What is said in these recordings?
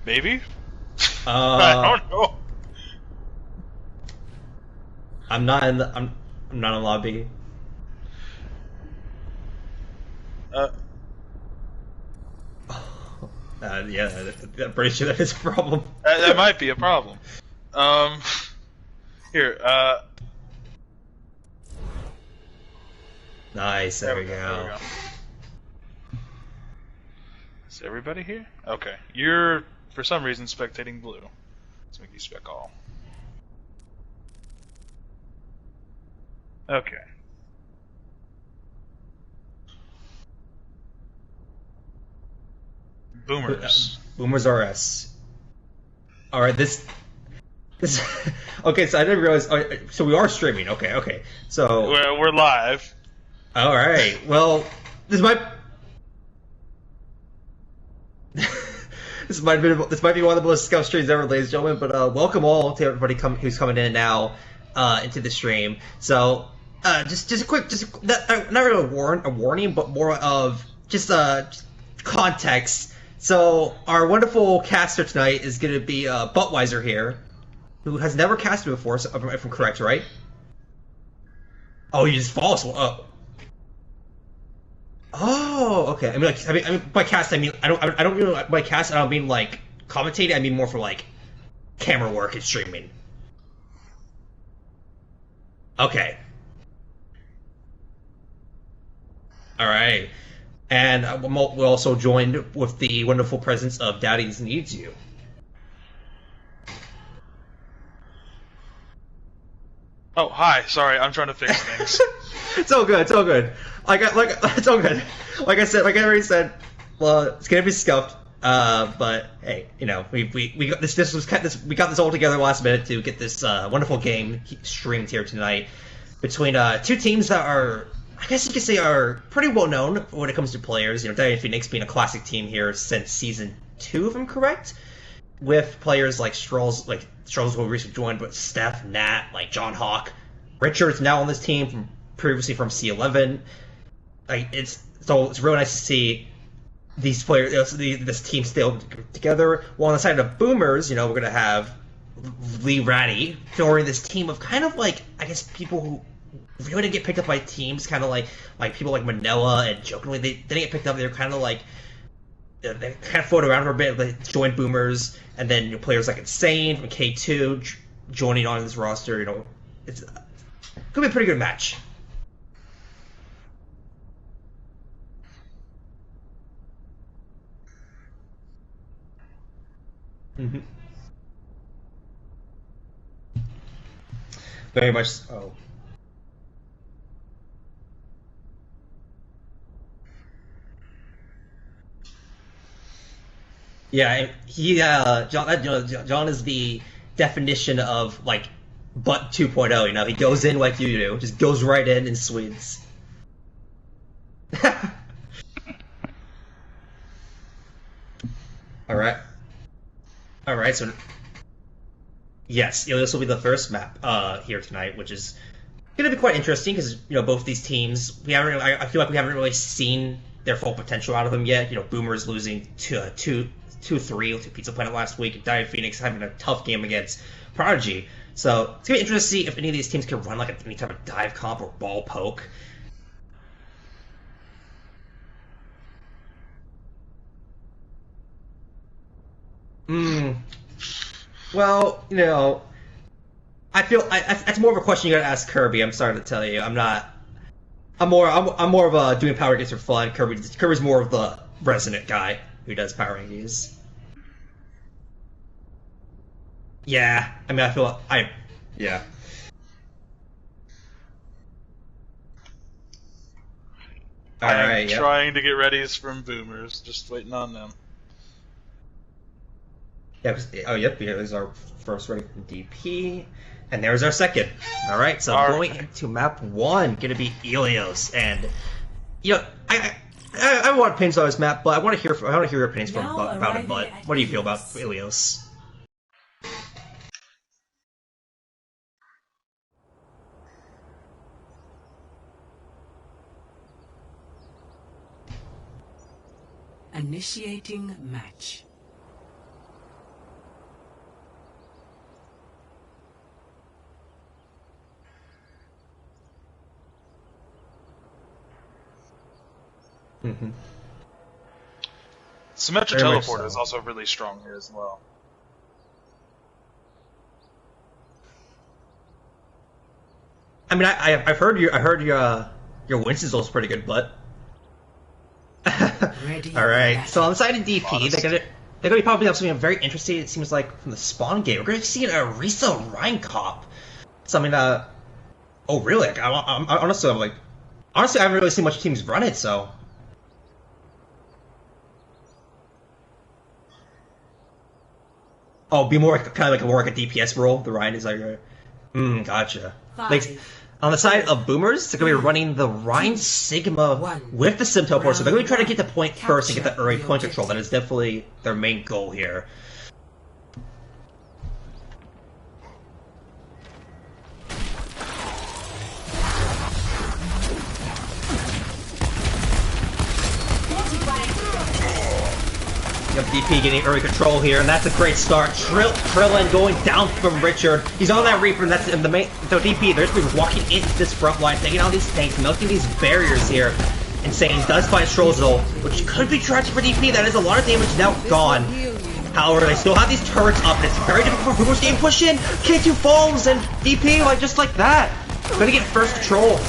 Maybe? I don't know. I'm not in the. I'm not in lobby. Yeah, I'm pretty sure that is a problem. That might be a problem. Here, Nice, there we go. There we go. Is everybody here? Okay. You're, for some reason, spectating blue. Let's make you spec all. Okay. Boomers. Boomers RS. Alright, this. Okay, so I didn't realize. So we are streaming. Okay. So. We're live. Alright, well, this might. This might be one of the most scout streams ever, ladies and gentlemen. But welcome all to everybody who's coming in now into the stream. So just a quick, not really a warning, but more of just context. So our wonderful caster tonight is going to be Buttweiser here, who has never casted before. So, if I'm correct, right? Oh, you just false. Oh, okay. I mean, by cast, I mean I don't mean by cast. I don't mean like commentating. I mean more for like camera work and streaming. Okay. All right. And we're also joined with the wonderful presence of Daddy's Needs You. Oh, hi. Sorry, I'm trying to fix things. It's all good. It's all good. It's all good. Like I already said, well, it's gonna be scuffed. But hey, you know, we got we got this all together last minute to get this wonderful game streamed here tonight between two teams that are, I guess you could say, are pretty well known when it comes to players. You know, Diamond Phoenix being a classic team here since season 2, if I'm correct, with players like Strolls who recently joined, but Steph, Nat, like John Hawk, Richard's now on this team previously from C11. Like it's really nice to see these players, this team still together. While on the side of Boomers, you know, we're gonna have Lee Ratty joining this team of kind of like, I guess, people who really didn't get picked up by teams, kind of like people like Manila and Jokingly. They didn't get picked up. They were kind of like, they kind of floated around for a bit. They joined Boomers, and then, you know, players like Insane from K2 joining on this roster. You know, it's gonna be a pretty good match. Mm-hmm. Very much so. Yeah, John is the definition of like butt 2.0. You know, he goes in like you do, just goes right in and swings. All right. So yes, you know, this will be the first map here tonight, which is going to be quite interesting because, you know, both these teams, I feel like we haven't really seen their full potential out of them yet. You know, Boomers losing to 2-3 to Pizza Planet last week, and Diamond Phoenix having a tough game against Prodigy. So it's gonna be interesting to see if any of these teams can run like any type of dive comp or ball poke. Well, you know, I feel that's more of a question you gotta ask Kirby. I'm sorry to tell you, I'm not. I'm more of a doing power games for fun. Kirby's more of the resident guy who does power rankings. Yeah, I mean, yeah. I'm trying to get readies from Boomers, just waiting on them. Yeah. Yep. Here's our first ready from DP, and there's our second. All right. So going into map 1, gonna be Ilios, and you know, I want opinions on this map, but I want to hear your opinions about it. But what do you feel about Ilios? Initiating match. Mm-hmm. Symmetra Very much Teleporter so. is also really strong here as well. I mean, I've heard your Winston's also pretty good, but. All right. So on the side of DP, they're gonna be probably have something very interesting. It seems like from the spawn gate, we're gonna see an Arisa Rhine cop. Something that. Oh really? Like, honestly, I haven't really seen much teams run it, so. Oh, be more kind of like more like a DPS role. The Rhine is like, gotcha. Like on the side of boomers, they're gonna be running the Rhine Sigma with the Sim Teleport, so they're gonna be trying to get the point first and get the early point control. That is definitely their main goal here. You have DP getting early control here, and that's a great start. Trillin going down from Richard. He's on that Reaper, and that's in the main. So DP, they're just been walking into this front line, taking out these tanks, melting these barriers here. Insane does find Strolzel, which could be tragic for DP. That is a lot of damage now gone. However, they still have these turrets up, and it's very difficult for Boomers to game push in. K2 falls, and DP, like just like that, gonna get first control.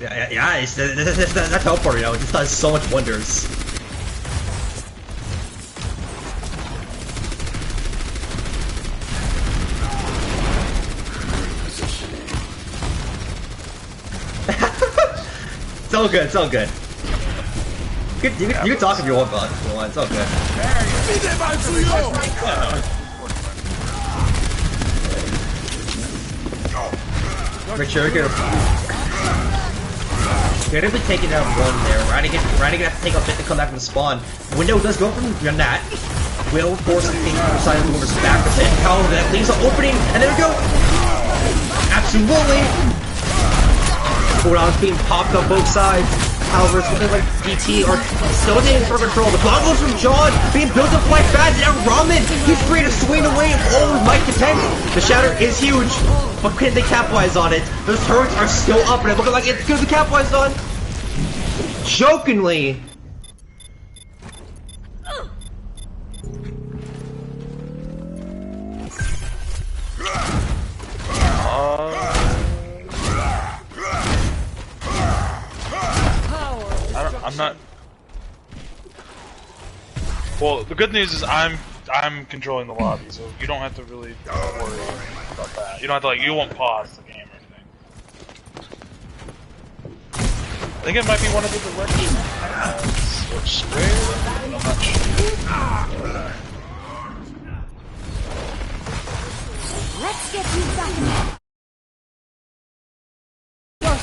Yeah, it's that teleporter, you know, it just does so much wonders. It's all good, it's all good. You can talk if you want, but it's all good. Richard, you're gonna be taking out one there. Riding gonna have to take a bit to come back from the spawn. Window does go from that. Will force the King side of the movers back a bit. However, that leaves an opening, and there we go! Absolutely! Cooldown's being popped on both sides. However, it's looking like DT are still taking for control. The block goes from John, being built up quite fast, and Ramen, he's free to swing away and all with Mike depends. The shatter is huge, but can they capitalize on it? Those turrets are still up, and it's looking like it's good to capitalize on. Jokingly. I'm not. Well, the good news is I'm controlling the lobby, so you don't have to really worry about that. You don't have to you won't pause the game or anything. I think it might be one of the directions or square. I'm not sure. Let's get you back.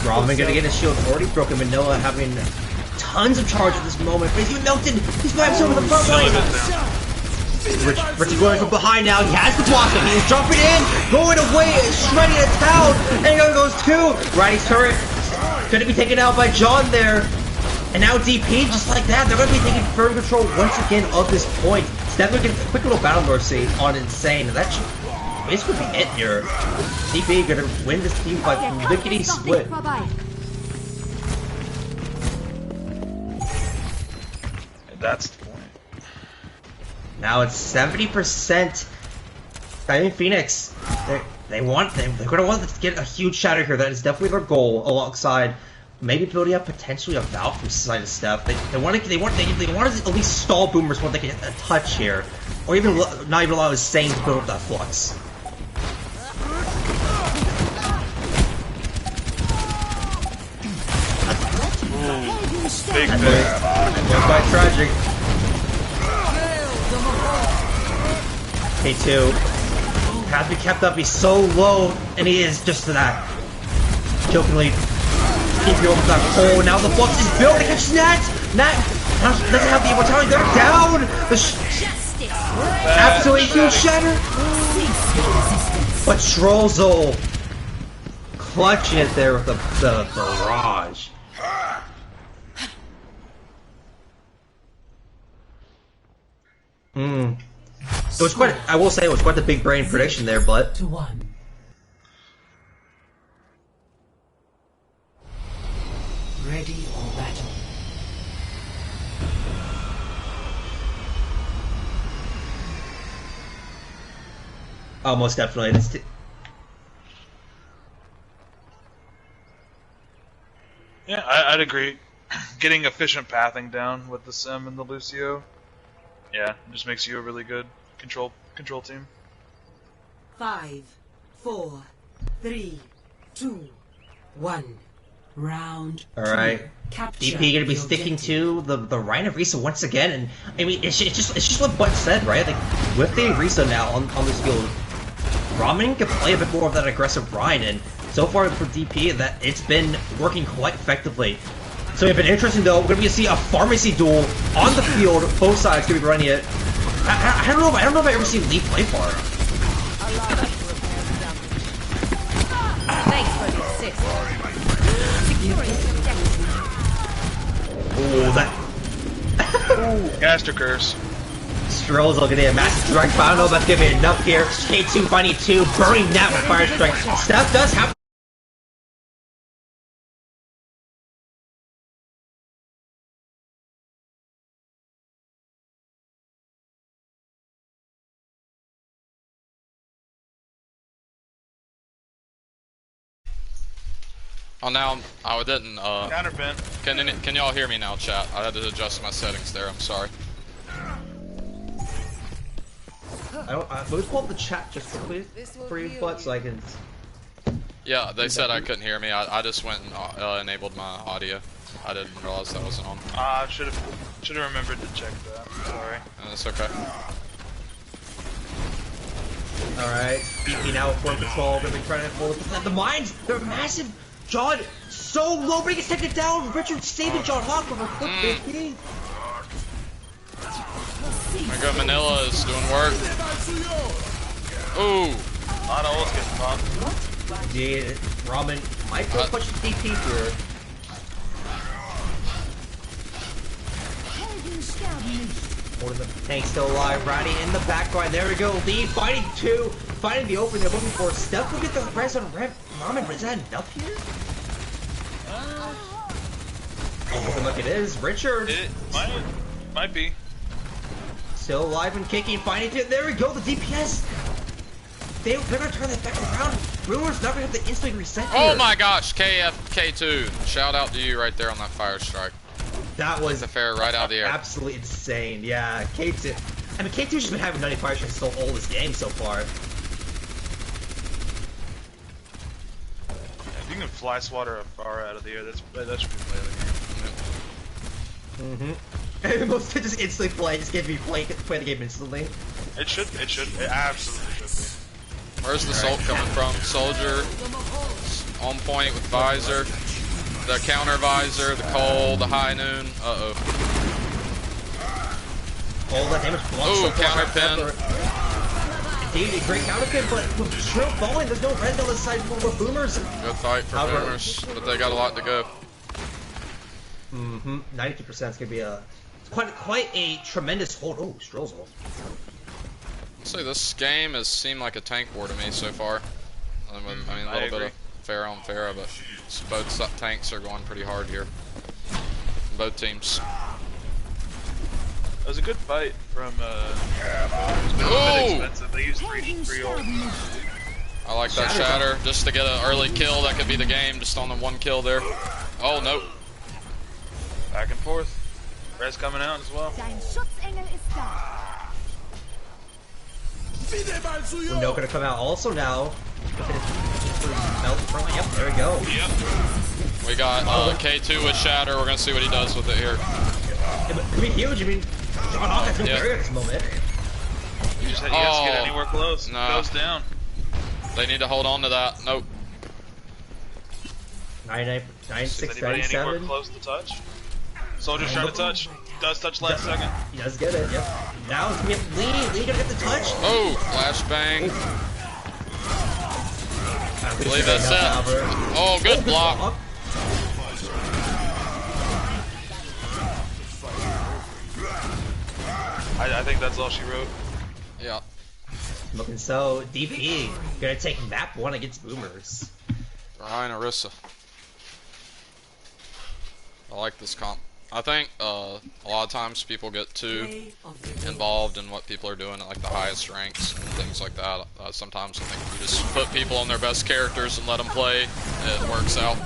Ramen gonna get his shield already broken. Manila having tons of charge at this moment, but he's melted. He's by himself in the front line. Richard going from behind now. He has the block. He's jumping in, going away, shredding a town, and he goes two. Riding's turret gonna be taken out by John there, and now DP just like that. They're gonna be taking firm control once again of this point. Stephen gets a quick little battle mercy on Insane, and that should basically be it here. DP gonna win this team by lickety split. That's the point. Now it's 70%. Diamond Phoenix. They're gonna want to get a huge shatter here. That is definitely their goal. Alongside maybe building up potentially a Valve from side of Steph. They want to at least stall Boomers when they get a touch here, or even not even allow Insane to build up that flux. Big It was quite tragic. K2 has to be kept up. He's so low, and he is just to that. Jokingly, keep you over that hole. Now the flux is built against Nat. Nat doesn't have the immortality. They're down. Absolutely huge shatter. But Strolzel clutching it there with the barrage. It was quite. I will say it was quite the big brain prediction there, but Oh, most definitely. Yeah, I'd agree. Getting efficient pathing down with the Sim and the Lucio, yeah, it just makes you a really good control team. 5, 4, 3, 2, 1. Round. Alright. DP gonna be sticking to the Rhine of Risa once again, and I mean it's just what Bud said, right? Like with the Risa now on this field, Ramen can play a bit more of that aggressive Rhine, and so far for DP that it's been working quite effectively. So it's been interesting though. We're gonna see a pharmacy duel on the field. Both sides gonna be running it. I don't know if I've ever seen Lee play far. Thanks for the assist. Securing objective. Oh, that. Caster Curse. Strolls are gonna get a massive strike, but I don't know if that's gonna be enough here. K2 finding 2, burning that with Fire Strike. Steph does have. Oh, now I didn't. Counterpin. Can y'all hear me now, chat? I had to adjust my settings there. I'm sorry. Let's pull up the chat just quickly for you, but so I can. Yeah, they said I couldn't hear me. I just went and enabled my audio. I didn't realize that wasn't on. Should have remembered to check that. Sorry. That's okay. Alright, DP now with 4 control, gonna be trying to pull the mines, they're massive! John, so low, but he gets taken down! Richard saving John Hawk with a quick DP! My god, Manila is doing work. Ooh! A lot of ults getting popped. Indeed, Ramen might go push the DP here. One of the tanks still alive, riding in the backline. There we go. Lee fighting 2, fighting the open. They're looking for Steph will get the res on Ramen. Is that enough here? Looking like it is. Richard. It might be. Still alive and kicking, fighting 2. There we go. The DPS. They're gonna turn that back around. Ruler's not gonna have to instantly reset here. Oh my gosh, KFK2. Shout out to you right there on that fire strike. That was the fair right out of the air. Absolutely insane. Yeah, K2. I mean, K2's just been having 90 fire strikes all this game so far. Yeah, if you can fly swatter a bar out of the air, that should be play the game. Mm-hmm. Most just instantly play. Just get me play the game instantly. It should. It absolutely should be. Where's the Salt coming from? Soldier on point with visor. The counter visor, the cold, the high noon. Uh-oh. All that damage blocks. Ooh, counter pin. Indeed, a great counter pin, but with Shrill falling, there's no red on the side for boomers. Good fight for boomers, but they got a lot to go. 92% is gonna be quite a tremendous hold. Oh, Strill's off. I'd say this game has seemed like a tank war to me so far. I mean, a little bit of Pharah on Pharah, but both tanks are going pretty hard here. Both teams. It was a good fight from Ooh! expensive. They used 3 ults. I like that shatter just to get an early kill. That could be the game, just on the 1 kill there. Oh no! Back and forth. Res coming out as well. Window gonna come out also now. Yep, there we go. Yep. We got K2 with shatter. We're gonna see what he does with it here. Yeah, but it'd be huge. I mean, John Hawk has no barrier at this moment. You just have to get anywhere close. No. Goes down. They need to hold on to that. Nope. 99, 96, Is anybody anywhere 97. close to touch? Soldier's trying to touch. Does touch last second. He does get it, yep. Now it's gonna be Lee. Lee gonna get the touch. Oh, flashbang. Believe that's it. Oh, good block. I think that's all she wrote. Yeah. Looking so DP gonna take map 1 against boomers. Ryan Arissa. I like this comp. I think a lot of times people get too Play of the game. involved in what people are doing at like the highest ranks and things like that. Sometimes I think if you just put people on their best characters and let them play, it works out.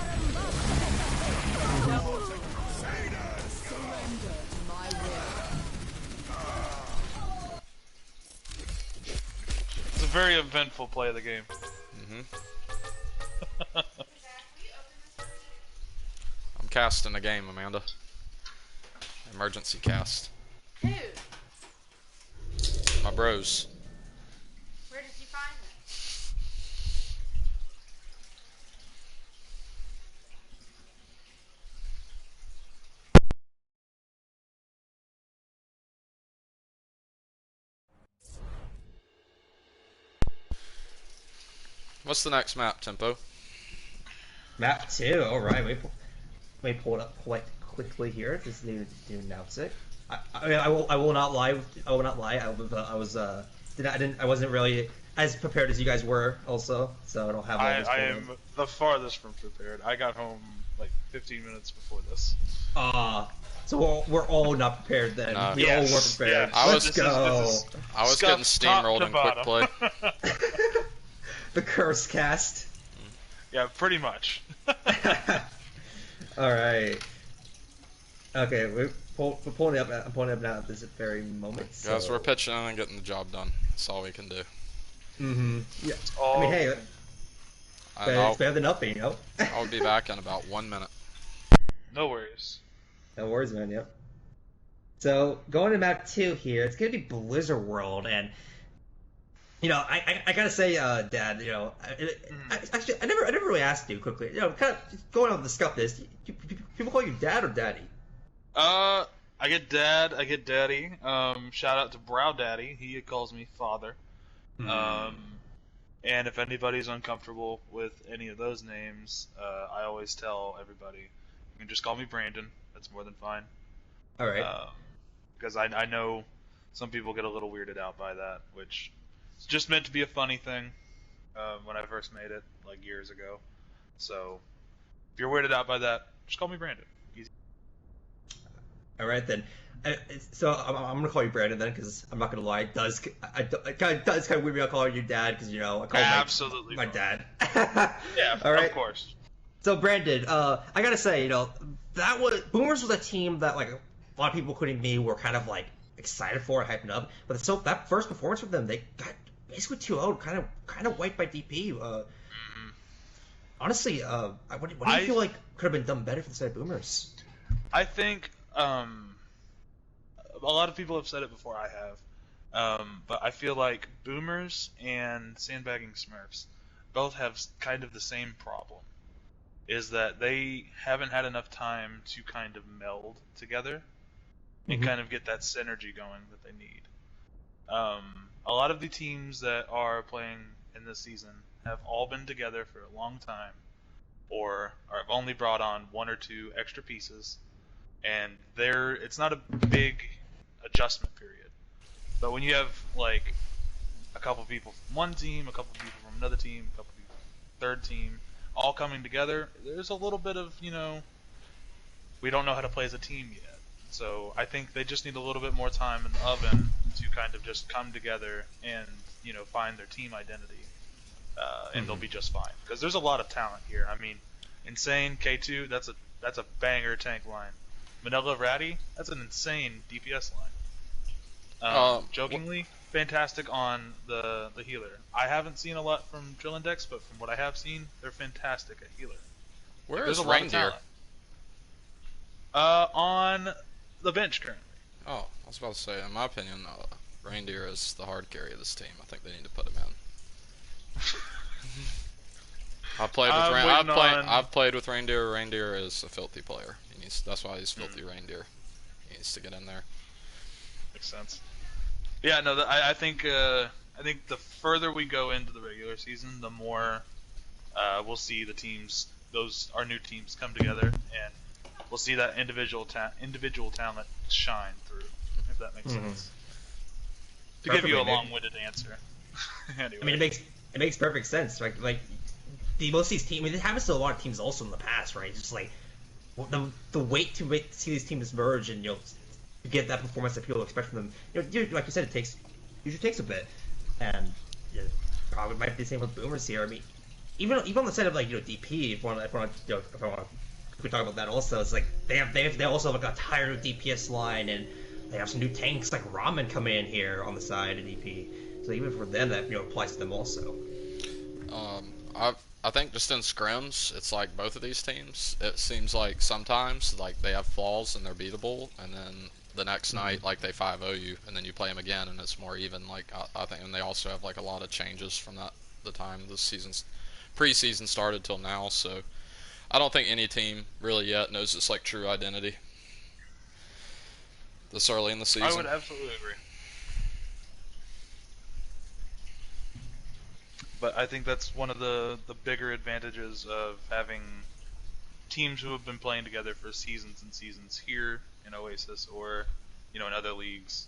It's a very eventful play of the game. I'm casting a game, Amanda. Emergency cast. Who? My bros. Where did you find them? What's the next map, Tempo? Map 2. All right, let me pull it up quite quickly here. Just need to announce it. I will not lie. I will not lie. I wasn't really as prepared as you guys were, also. So I don't have. I am the farthest from prepared. I got home like 15 minutes before this. So we're all not prepared then. No. We all were prepared. Yes. Let's go. I was getting steamrolled in quick play. The curse cast. Yeah, pretty much. All right. Okay, we're pulling it up. I'm pulling it up now at this very moment. So. Guys, we're pitching in and getting the job done. That's all we can do. Yeah. Oh. I mean, hey, it's better than nothing, you know. I'll be back in about 1 minute. No worries. No worries, man. Yep. So going to map 2 here, it's gonna be Blizzard World, and you know, I gotta say, Dad, you know, actually, I never really asked you quickly. You know, kind of going on to discuss this. People call you Dad or Daddy? I get Dad. I get Daddy. Shout out to Brow Daddy. He calls me Father. And if anybody's uncomfortable with any of those names, I always tell everybody, you can just call me Brandon. That's more than fine. All right. Because I know some people get a little weirded out by that, which is just meant to be a funny thing. When I first made it, like years ago. So if you're weirded out by that, just call me Brandon. Easy. All right then. So I'm gonna call you Brandon then, because I'm not gonna lie, it does kind of weird me out calling you Dad, because you know I call Absolutely my dad. Yeah, All right. Of course. So Brandon, I gotta say, you know, Boomers was a team that like a lot of people, including me, were kind of like excited for, hyping up. But so that first performance from them, they got basically 2-0, kind of wiped by DP. Honestly, what do you feel like could have been done better for the side of Boomers? I think a lot of people have said it before I have, but I feel like Boomers and Sandbagging Smurfs both have kind of the same problem, is that they haven't had enough time to kind of meld together and kind of get that synergy going that they need. A lot of the teams that are playing in this season have all been together for a long time, or have only brought on 1 or 2 extra pieces, and it's not a big adjustment period. But when you have like a couple people from one team, a couple people from another team, a couple people from the third team, all coming together, there's a little bit of, you know, we don't know how to play as a team yet. So I think they just need a little bit more time in the oven to kind of just come together and, you know, find their team identity, and they'll be just fine. Because there's a lot of talent here. I mean, Insane K2, that's a banger tank line. Manila Ratty, that's an insane DPS line. Jokingly, fantastic on the healer. I haven't seen a lot from Drillindex, but from what I have seen, they're fantastic at healer. There's a Reindeer? On the bench currently. Oh, I was about to say, in my opinion, Reindeer is the hard carry of this team. I think they need to put him in. I've played with Reindeer. Reindeer is a filthy player. That's why he's filthy Reindeer. He needs to get in there. Makes sense. Yeah, no, I think the further we go into the regular season, the more we'll see the teams, our new teams, come together, and we'll see that individual talent shine through. If that makes sense. To give you a long-winded answer. Anyway. I mean, it makes perfect sense. Like most of these teams, I mean, it happens to a lot of teams also in the past, right? Just like the wait to see these teams merge and to get that performance that people expect from them. Like you said, usually takes a bit, and probably might be the same with Boomers here. I mean, even on the side of DP, if I want we talk about that also, it's like they also have like a tired DPS line, and they have some new tanks like Ramen coming in here on the side of DP. So even for them, that applies to them also. I think just in scrims, it's like both of these teams. It seems like sometimes like they have flaws and they're beatable, and then the next night like they 5-0 you, and then you play them again and it's more even. Like I think, and they also have like a lot of changes from the time the season's preseason started till now. So I don't think any team really yet knows its like true identity this early in the season. I would absolutely agree. But I think that's one of the bigger advantages of having teams who have been playing together for seasons and seasons here in Oasis or in other leagues.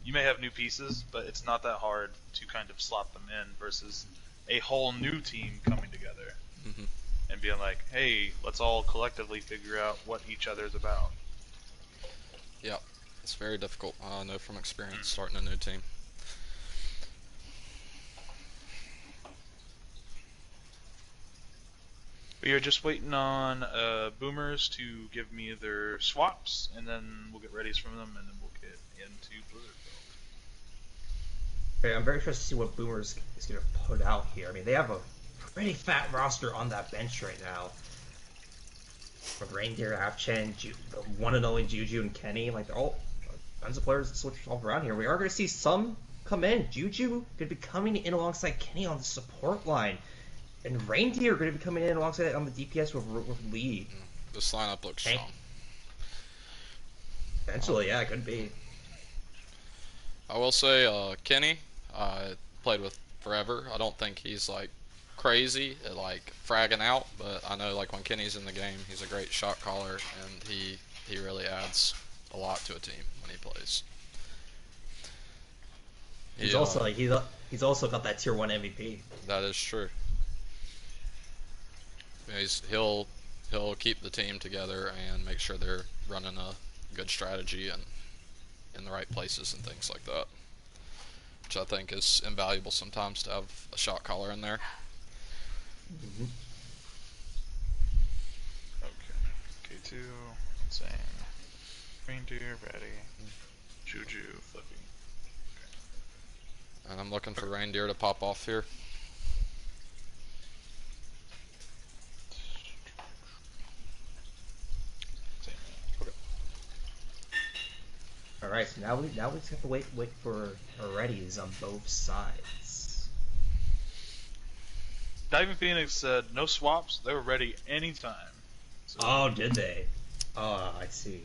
You may have new pieces, but it's not that hard to kind of slot them in versus a whole new team coming together and being like, hey, let's all collectively figure out what each other's about. Yeah, it's very difficult. I know from experience starting a new team. We are just waiting on Boomers to give me their swaps, and then we'll get readies from them, and then we'll get into Blizzard. Okay, I'm very interested to see what Boomers is going to put out here. I mean, they have a pretty fat roster on that bench right now. With Reindeer, Avchen, the one and only Juju, and Kenny, like they're all tons of players that switch all around here. We are going to see some come in. Juju going to be coming in alongside Kenny on the support line. And Reindeer are going to be coming in alongside it on the DPS with Lee. This lineup looks strong. Eventually, yeah, it could be. I will say, Kenny, I played with forever. I don't think he's like crazy at like fragging out, but I know like when Kenny's in the game, he's a great shot caller, and he really adds a lot to a team when he plays. He's also got that tier 1 MVP. That is true. He'll keep the team together and make sure they're running a good strategy and in the right places and things like that, which I think is invaluable sometimes to have a shot caller in there. Okay, K2, insane, Reindeer, ready, Juju, Flippy. And I'm looking for Reindeer to pop off here. Alright, so now we just have to wait for readies on both sides. Diving Phoenix said no swaps, they were ready anytime. So oh, did they? Oh, I see.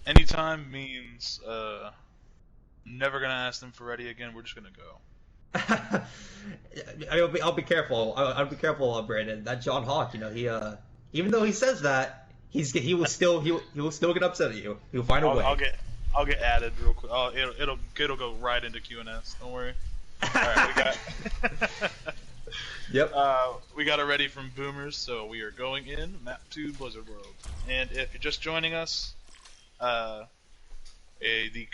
Anytime means never gonna ask them for ready again, we're just gonna go. I'll be careful. I'll be careful, Brandon. That John Hawk, he even though he says that, he will still get upset at you. He'll find a way. I'll get added real quick. Oh, it'll go right into QNS. Don't worry. All right, we got. Yep. We got it ready from Boomers, so we are going in map 2 Blizzard World. And if you're just joining us, the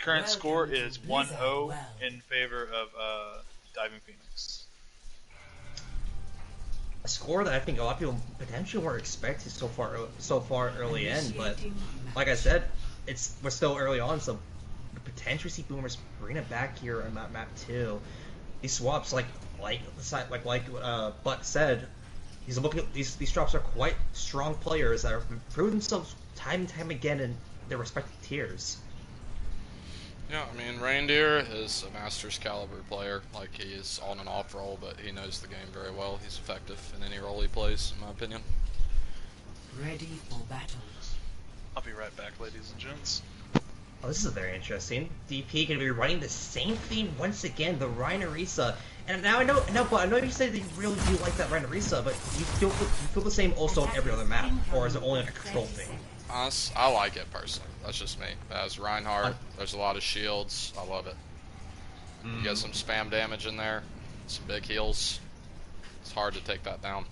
current score is 1-0 in favor of Diving Phoenix. A score that I think a lot of people potentially weren't expecting so far early in, but like I said, we're still early on, so we potentially see Boomers bring it back here on map 2. These swaps, like Butt said, he's looking at these drops are quite strong players that have proved themselves time and time again in their respective tiers. Yeah, I mean, Reindeer is a Masters caliber player. Like, he is on and off role, but he knows the game very well. He's effective in any role he plays, in my opinion. Ready for battle. I'll be right back, ladies and gents. Oh, this is very interesting. DP going to be running the same theme once again, the Rhynarisa. And now I know you said that you really do like that Rhynarisa, but you feel the same also on every other map, or is it only on a control thing? I like it personally. That's just me. As Reinhardt, there's a lot of shields. I love it. You get some spam damage in there, some big heals. It's hard to take that down.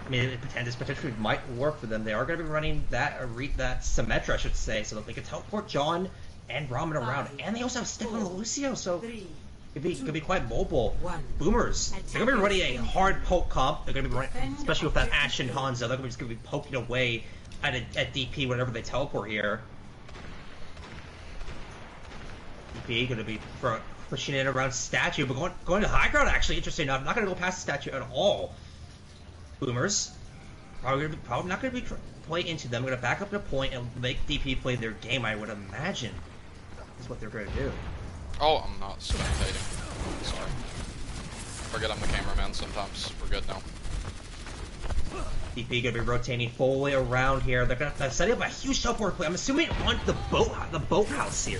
I mean, this potentially might work for them. They are going to be running that Symmetra, I should say, so that they can teleport John and Ramen around. And they also have Stefan and Lucio, so could be quite mobile. Boomers, they're going to be running a hard poke comp. They're going to be running, especially with that Ashe and Hanzo, they're just going to be poking away at DP whenever they teleport here. DP going to be pushing it around statue, but going to high ground, actually, interesting enough. Not going to go past the statue at all. Boomers probably not going to be play into them. Going to back up to point and make DP play their game. I would imagine is what they're going to do. Oh, I'm not spectating. Sorry. Forget I'm the cameraman sometimes. We're good now. DP going to be rotating fully around here. They're going to set up a huge teleport play. I'm assuming on the boathouse here.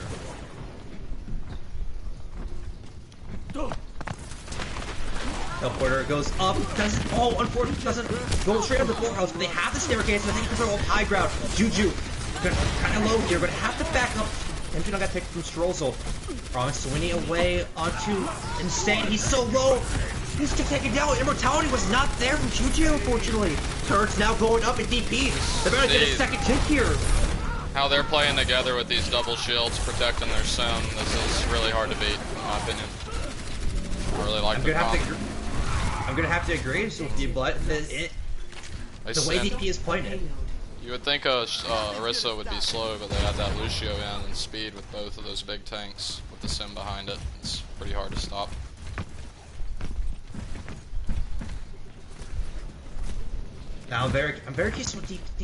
Teleporter goes up, unfortunately doesn't go straight up the boathouse, but they have the staircase, and I think control high ground. Juju, kind of low here, but have to back up. Empty got picked from Strolzel. Promise swinging away onto Insane. He's so low. He's taken down. Immortality was not there from Juju, unfortunately. Turret's now going up at DP. They're going to get a second tick here. How they're playing together with these double shields, protecting their sim, this is really hard to beat, in my opinion. I really like the comp. I'm gonna have to agree with you, but the way DP is playing it. You would think Orisa would be slow, but they had that Lucio in and speed with both of those big tanks with the sim behind it. It's pretty hard to stop. Now I'm very curious what DP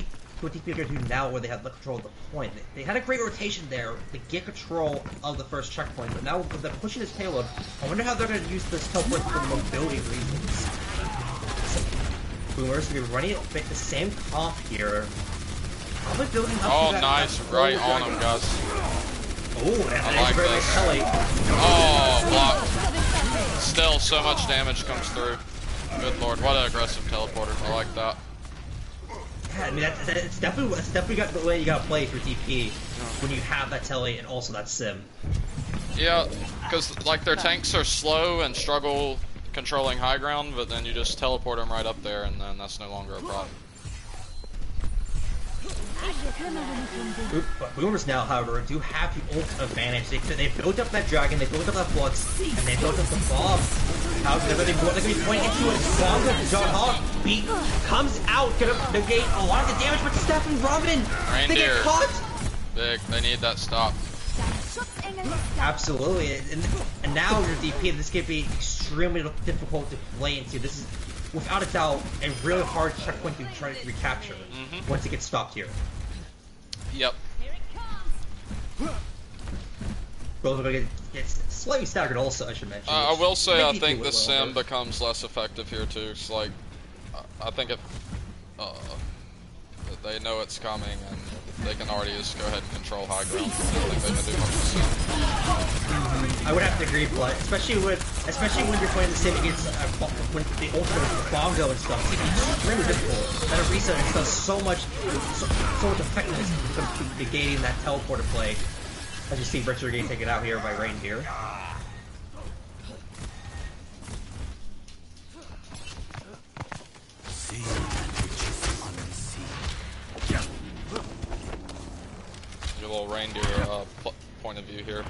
are going to do now where they have the control of the point. They had a great rotation there to get control of the first checkpoint, but now with them pushing this payload, I wonder how they're going to use this teleport for mobility reasons. Boomers going to be running the same comp here. Probably building up oh, to that, nice. Right on them, guys. Oh, that's I like very this. Kelly. Oh, block. Still, so much damage comes through. Good lord, what an aggressive teleporter. I like that. Yeah, I mean, it's definitely got the way you gotta play for DP when you have that telly and also that sim. Yeah, because like their tanks are slow and struggle controlling high ground, but then you just teleport them right up there, and then that's no longer a problem. But Boomers now, however, do have the ult advantage. They built up that dragon, they built up that flux, and they built up the bomb. However, they're going to be pointing into it. Bongo, John Hawk, beat, comes out, gonna negate a lot of the damage, but Stefan Robin, they get caught. Big, they need that stop. Absolutely, and now your DP, this could be extremely difficult to play into. This is, without a doubt, a really hard checkpoint to try to recapture once it gets stopped here. Yep. Both are going to get slightly staggered also, I should mention. I will say I think the sim becomes less effective here too. It's like, I think if they know it's coming and they can already just go ahead and control high ground. I don't think they can do much with sim. I would have to agree, but especially when you're playing the sim against when the ultimate is Bongo and stuff, it's really difficult. That Orisa does so much effectiveness negating that teleporter play. As you see Richard getting taken out here by Reindeer. Your little Reindeer point of view here.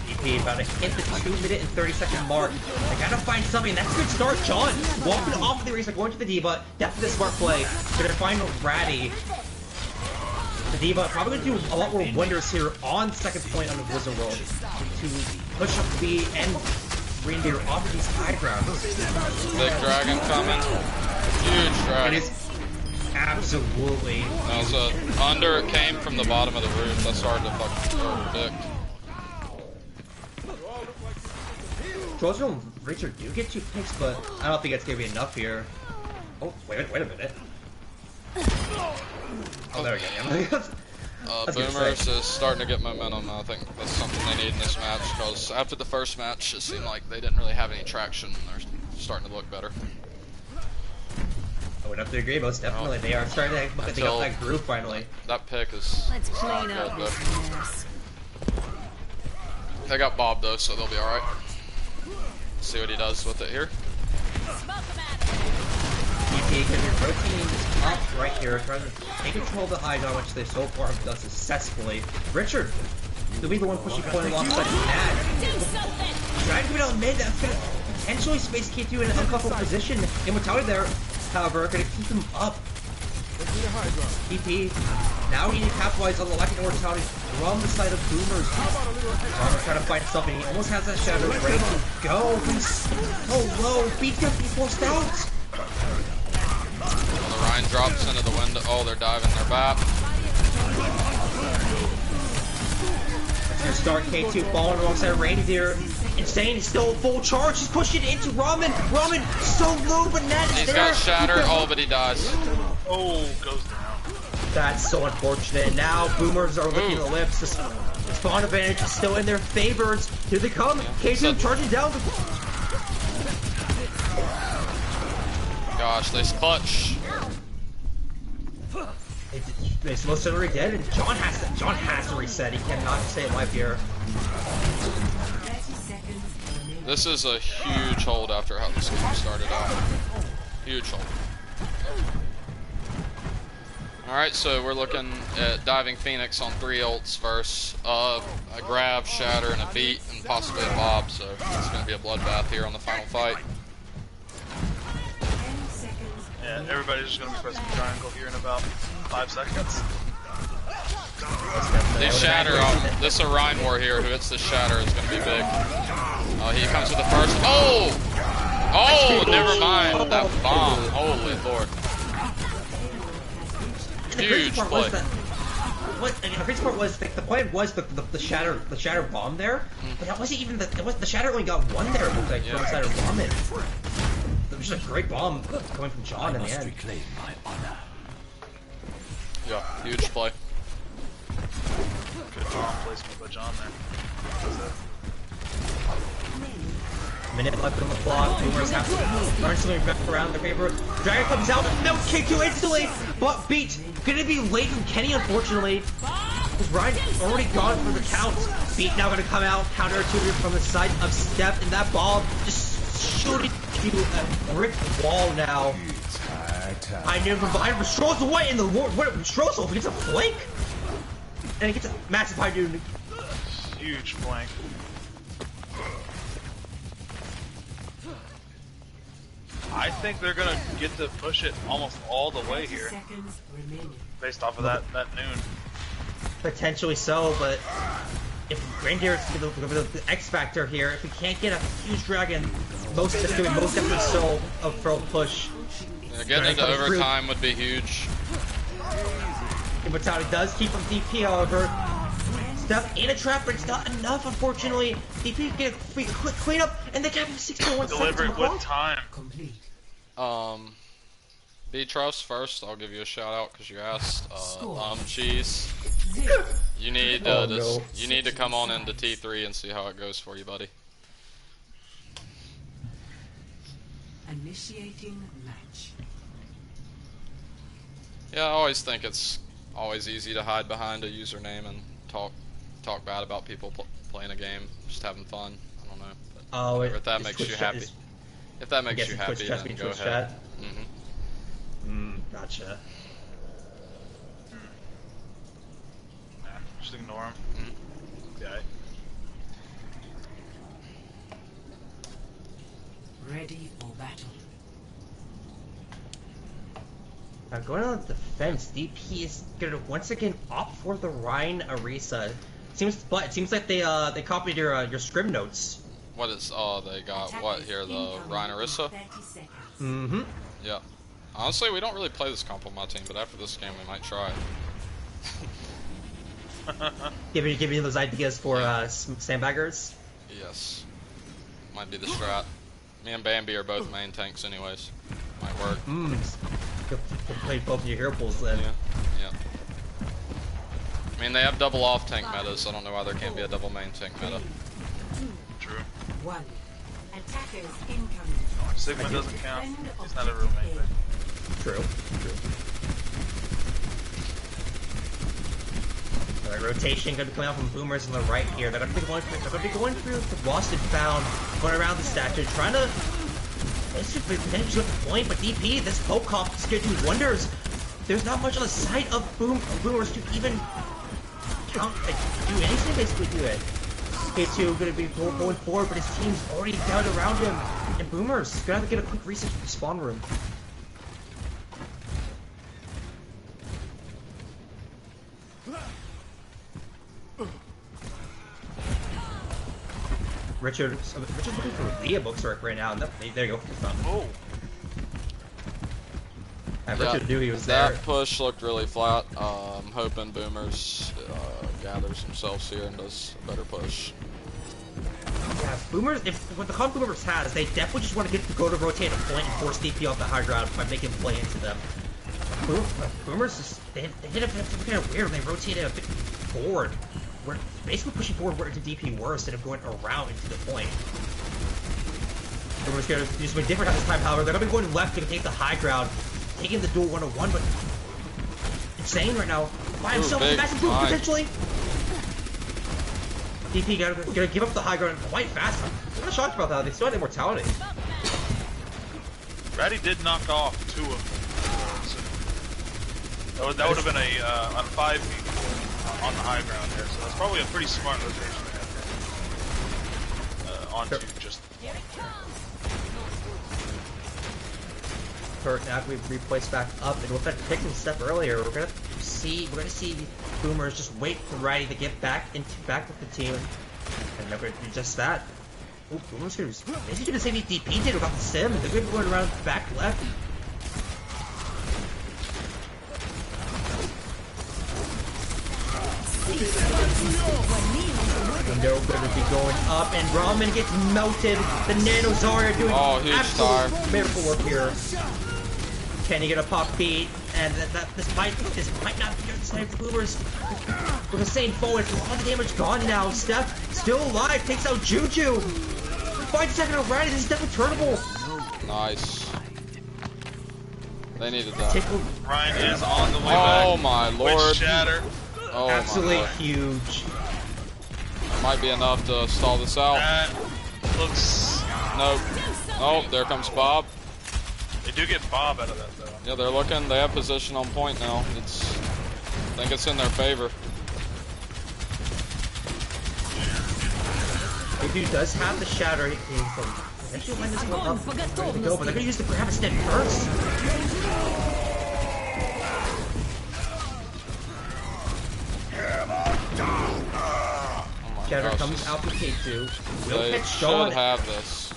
DP about to hit the 2-minute and 30-second mark. They gotta find something. That's a good start, John. Walking off of the Orisa, going to the D.Va. Definitely a smart play. Gonna find Ratty. The D.Va probably gonna do a lot more wonders here on second point on the Blizzard World to push up the and Reindeer off of these high grounds. Big dragon coming. Huge dragon. It is absolutely. Now, so under it came from the bottom of the roof. That's hard to fucking predict. Trojan and Richard do get 2 picks, but I don't think that's gonna be enough here. Oh, wait a minute. Oh, there we go. Boomers is starting to get momentum. I think that's something they need in this match, because after the first match, it seemed like they didn't really have any traction. They're starting to look better. I would have to agree, most definitely. They are starting to look up that groove finally. That pick is clean up good, though. They got Bob, though, so they'll be alright. See what he does with it here. PP can be rotating this top right here, trying to take control of the Idol, which they so far have done successfully. Richard, he'll be the one pushing point alongside Mad. Trying to get out mid, that's going to potentially space K2 in an uncomfortable position. Immortality there, however, going to keep him up. PP, now he needs to capitalize on the lack of immortality from the side of Boomers. Bomber trying to find something, he almost has that shadow ready to go. He's so low, Beat's going to be forced out. Well, the Rhine drops into the window. Oh, they're diving their BAP. It's gonna start K2 falling alongside Reindeer. Insane is still full charge. He's pushing into Ramen. Ramen so low, but Nat is He's there. got Shatter. Oh, but he dies. Oh, goes down. That's so unfortunate. Now Boomers are licking the lips. The spawn advantage is still in their favors. Here they come. K2 charging down. Gosh, they clutch. It's most certainly dead, and John has to reset. He cannot stay alive here. This is a huge hold after how this game started out. Huge hold. Alright, so we're looking at Diving Phoenix on 3 ults versus a grab, shatter, and a beat, and possibly a bob, so it's going to be a bloodbath here on the final fight. Yeah, everybody's just going to be pressing triangle here in about 5 seconds. These shatter, this is a Rhine War here, who hits the shatter is going to be big. He comes with the first. Oh! Oh, never mind. That bomb. Holy lord. Huge play. The crazy part was the plan was the shatter bomb there, but that wasn't even the shatter only got one there. It looked like from the side of Ramen. It was just a great bomb coming from John in the end. Yeah, huge play. Good bomb placement by John there. Minute left on the clock. Boomers have to learn something back around their favor. Dragon comes out. No, K2 instantly, but Beat gonna be late from Kenny, unfortunately. Because Ryan's already gone for the count. Beat now gonna come out, counter tutor from the side of Steph, and that ball just shooting to a brick wall now. I knew from behind, but Stroh's away in the war. What? Stroh's over gets a flank, and he gets a massive high dude. Huge flank. I think they're gonna get to push it almost all the way here, based off of that noon. Potentially so, but if Reindeer's the X factor here, if we can't get a huge dragon, most definitely so a pro push. Yeah, getting into overtime would be huge. Immortality does keep him DP, however. Stuff in a trap, but it's not enough, unfortunately. DP get a quick cleanup, and they cap him 61 seconds. Deliver it with time. B-Trust first, I'll give you a shout out because you asked. Cheese. You need you need to come on into T3 and see how it goes for you, buddy. Initiating match. Yeah, I always think it's always easy to hide behind a username and talk bad about people playing a game, just having fun. I don't know. But if that makes you happy, then go ahead. Gotcha. Nah, just ignore him. Yeah. Ready for battle. Now going on the defense, DP is gonna once again opt for the Rhine Arisa. But it seems like they copied your scrim notes. What is they got what here, the Rhine Arisa? Mm-hmm. Yeah. Honestly, we don't really play this comp on my team, but after this game, we might try it. Giving you those ideas for sandbaggers? Yes. Might be the strat. Me and Bambi are both main tanks anyways. Might work. Could play both of your hero pools then. Yeah. I mean, they have double off tank metas, so I don't know why there can't be a double main tank meta. True. One. Attackers incoming. Sigma doesn't count. He's not a real main thing. True. Alright, rotation gonna be coming out from Boomers on the right here. They're gonna be going through the Lost and Found, going around the statue, trying to potentially get the point, but DP, this poke comp is gonna do wonders. There's not much on the side of Boomers to even count, do anything basically to it. K2 gonna be going forward, but his team's already down around him. And Boomers gonna have to get a quick reset to the spawn room. Richard's looking for Leah Bookstore right now. There you go. Oh. Richard knew he was that there. That push looked really flat. I'm hoping Boomers gathers themselves here and does a better push. Yeah, Boomers, what the comp Boomers has, they definitely just want to go to rotate a point and force DP off the high ground by making play into them. Boomers, they hit it kind of weird when they rotated a bit forward. We're basically pushing forward where to DP worse instead of going around into the point. Boomers going to do something different at this time, however. They're going to be going left, going to take the high ground, taking the duel 101, but insane right now. By himself, massive duel potentially. DP gonna give up the high ground quite fast. I'm kind of shocked about that. They still had immortality. Ratty did knock off 2 of them. So that would have been a 5 feet on the high ground there. So that's probably a pretty smart rotation to have there. Onto just. Now we replace back up, and with that picking step earlier, we're gonna see Boomers just wait for Ratty to get back with the team, and they're gonna do just that. Oh, Boomers gonna basically do the same DP did without the sim. They're gonna be going around back left. Window gonna be going up, and Ramen gets melted. The Nano Zarya doing absolute miracle work here. Can he get a pop beat? And this might not be good this time for Boomers. With the same forward, all the damage gone now. Steph still alive, takes out Juju. 5 seconds of Ratty, this is definitely turnable. Nice. They needed that. Ryan is on the way back. Oh my lord. Witch Shatter. Oh absolutely my huge. Might be enough to stall this out. That looks. Nope. Oh, there comes Bob. They do get Bob out of that though. Yeah, they're looking. They have position on point now. I think it's in their favor. The dude does have the shatter. He can eventually line this one up. Ready to go, but they're gonna use the grab instead first. Shatter comes out for K2. They should have this.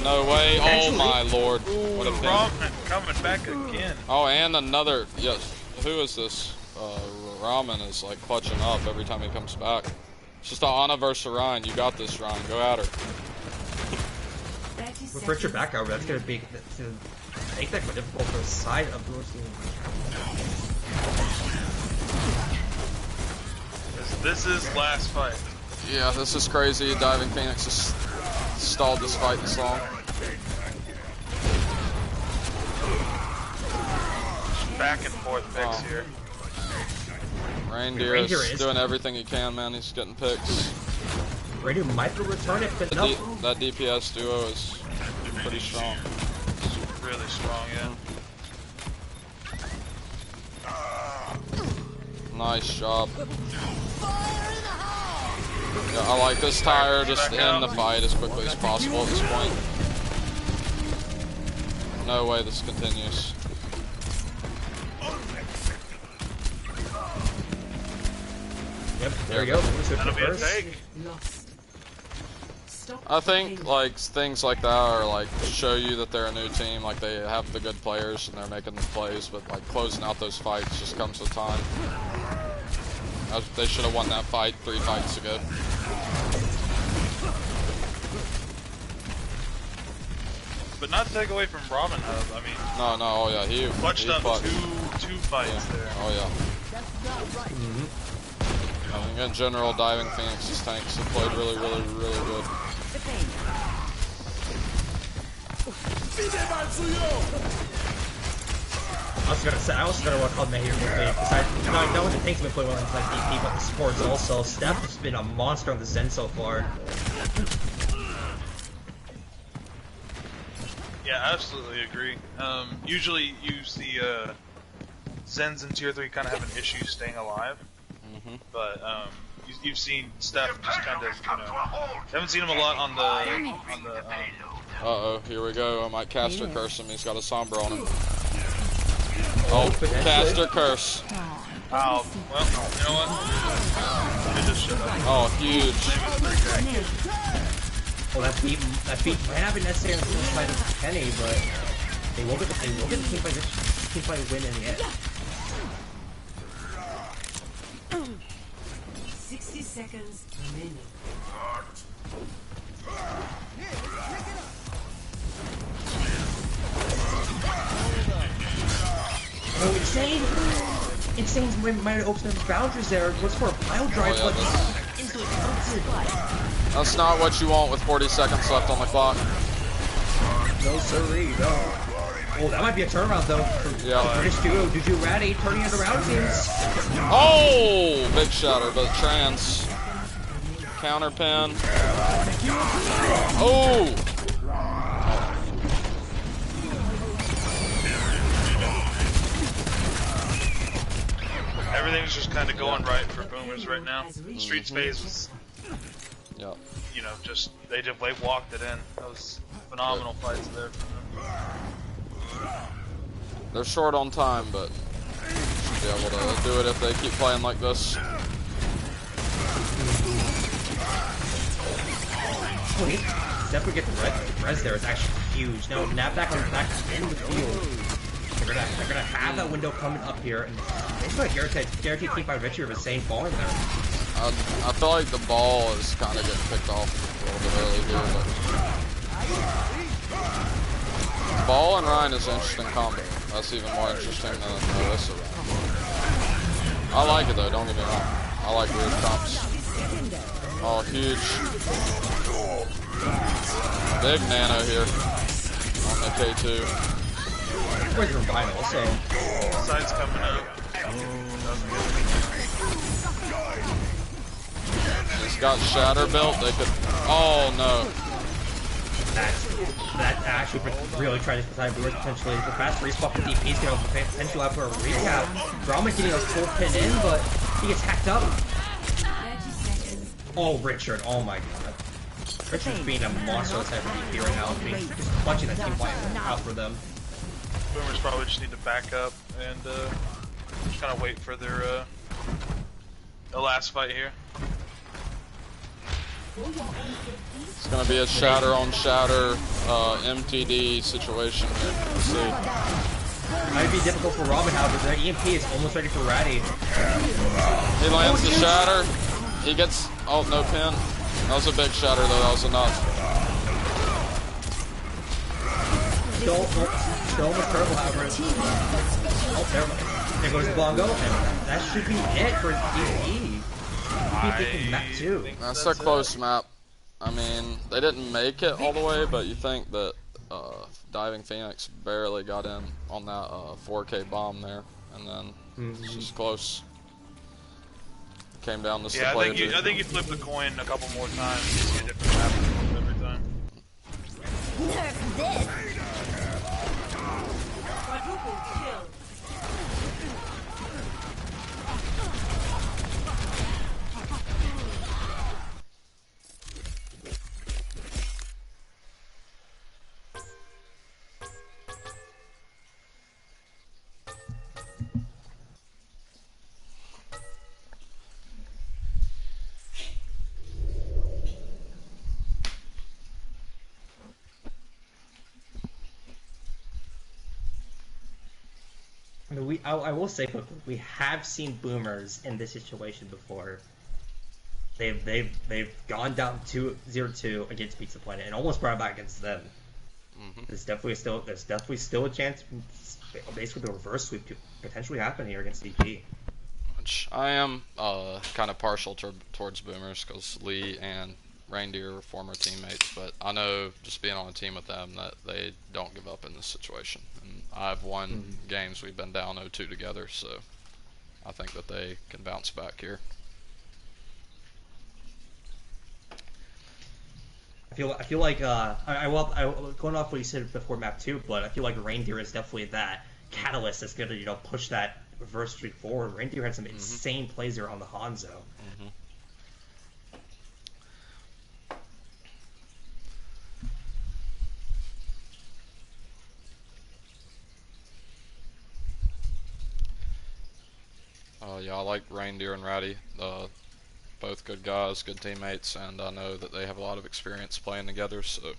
No way. Oh my lord. What a pin. Ramen coming back again. Oh, and another. Yes. Who is this? Ramen is like clutching up every time he comes back. It's just Anna versus Ryan. You got this, Ryan. Go at her. With Richard back over, that's going to be to make that more difficult for the side of Boomers team. This is last fight. Yeah, this is crazy. Diving Phoenix has stalled this fight this long. Back and forth picks here. Reindeer is doing everything he can, man. He's getting picks. Reindeer might return it, but no. That DPS duo is pretty strong. It's really strong, yeah. Nice job. Yeah, I like this tire. Just end the fight as quickly as possible at this point. No way this continues. Yep, there we go. That'll be a take. I think like things like that are like show you that they're a new team. Like they have the good players and they're making the plays, but like closing out those fights just comes with time. They should have won that fight 3 fights ago. But not to take away from Ramen Hub, I mean. No, oh yeah, he clutched up clutched. two fights there. Oh yeah. I think in general, Diving Phoenix's tanks have played really good. I also gonna want to call Mayhem with me. Besides, not only the tanks have been playing well in like DP, but the supports also. Steph has been a monster on the Zen so far. Yeah, absolutely agree. Usually you see Zens in tier 3 kind of have an issue staying alive, but you've seen Steph just kind of, you haven't seen him a lot on the. Uh-oh, here we go. I might caster curse him. He's got a Sombra on him. Oh, caster curse. Oh, well, you know what? It just shut up. Oh, huge. Well, that beat might not be necessary on the side of Kenny, but they will get the team fight win in the end. 60 seconds remaining. Oh, Insane might have opened his boundaries there. What's for a pile drive, but instantly counted. That's not what you want with 40 seconds left on the clock. No sirree, no. Oh, that might be a turnaround though. Yeah. British duo, Juju Ratty turning it around seems. Oh, big shatter, but trans. Counter pin. Oh. Everything's just kind of going right for Boomers right now. Streets phase was, just they walked it in. That was phenomenal fights there for them. They're short on time, but should be able to do it if they keep playing like this. Wait, Definitely get the res there. It's actually huge. Now, Napback on back in the field. They're gonna have that window coming up here, and basically guaranteed team by Richie of a same falling there. I feel like the ball is kind of getting picked off a little bit early here, but ball and Ryan is an interesting combo. That's even more interesting than Melissa. I like it though. Don't get me wrong. I like weird comps. Oh, huge. Big nano here on the K2. Where's your final? So side's coming up. He's got shatter built. They could. Oh no. That actually really trying to decide we're potentially the fast respawn for DP is going to potentially out for a recap. Brahma getting a full pin in, but he gets hacked up. Oh, Richard! Oh my god. Richard's being a monster outside for DP right now. He's just punching that team fight out for them. Boomers probably just need to back up and just kind of wait for their the last fight here. It's gonna be a shatter on shatter MTD situation here. Let's see. Might be difficult for Robin, however. Their EMP is almost ready for Ratty. He lands the shatter. He gets. Oh, no pin. That was a big shatter though. That was enough. Still almost terrible, however. Oh, there goes Bongo, and that should be it for DP. Map 2. That's a close map. I mean, they didn't make it all the way, but you think that Diving Phoenix barely got in on that 4K bomb there, and then it's just close. Came down to I think you flip the coin a couple more times to see a different map every time. Nerf this! Quadruple kill. I will say quickly, we have seen Boomers in this situation before. They've gone down 0-2 against Pizza Planet and almost brought it back against them. There's definitely still a chance, basically the reverse sweep to potentially happen here against DP. Which I am kind of partial towards Boomers because Lee and Reindeer are former teammates, but I know just being on a team with them that they don't give up in this situation, and I've won games we've been down 0-2 together, so I think that they can bounce back here. I feel like I going off what you said before map 2, but I feel like Reindeer is definitely that catalyst that's gonna push that reverse streak forward. Reindeer had some insane plays there on the Hanzo. Yeah, I like Reindeer and Ratty. Both good guys, good teammates, and I know that they have a lot of experience playing together, so I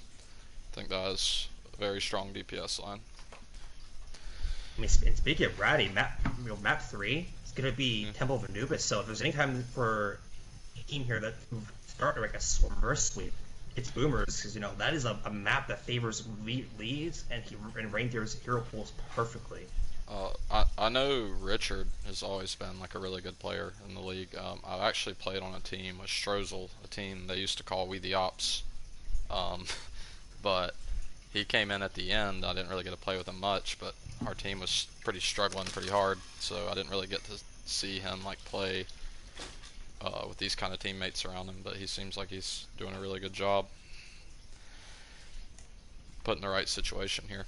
think that is a very strong DPS line. I mean, and speaking of Ratty, map 3 is gonna be Temple of Anubis. So if there's any time for a team here that start like a reverse sweep, it's Boomers, because that is a map that favors leads and Reindeer's hero pools perfectly. I know Richard has always been like a really good player in the league. I've actually played on a team with Strozel, a team they used to call We the Ops. But he came in at the end. I didn't really get to play with him much, but our team was struggling pretty hard, so I didn't really get to see him like play with these kind of teammates around him. But he seems like he's doing a really good job put in the right situation here.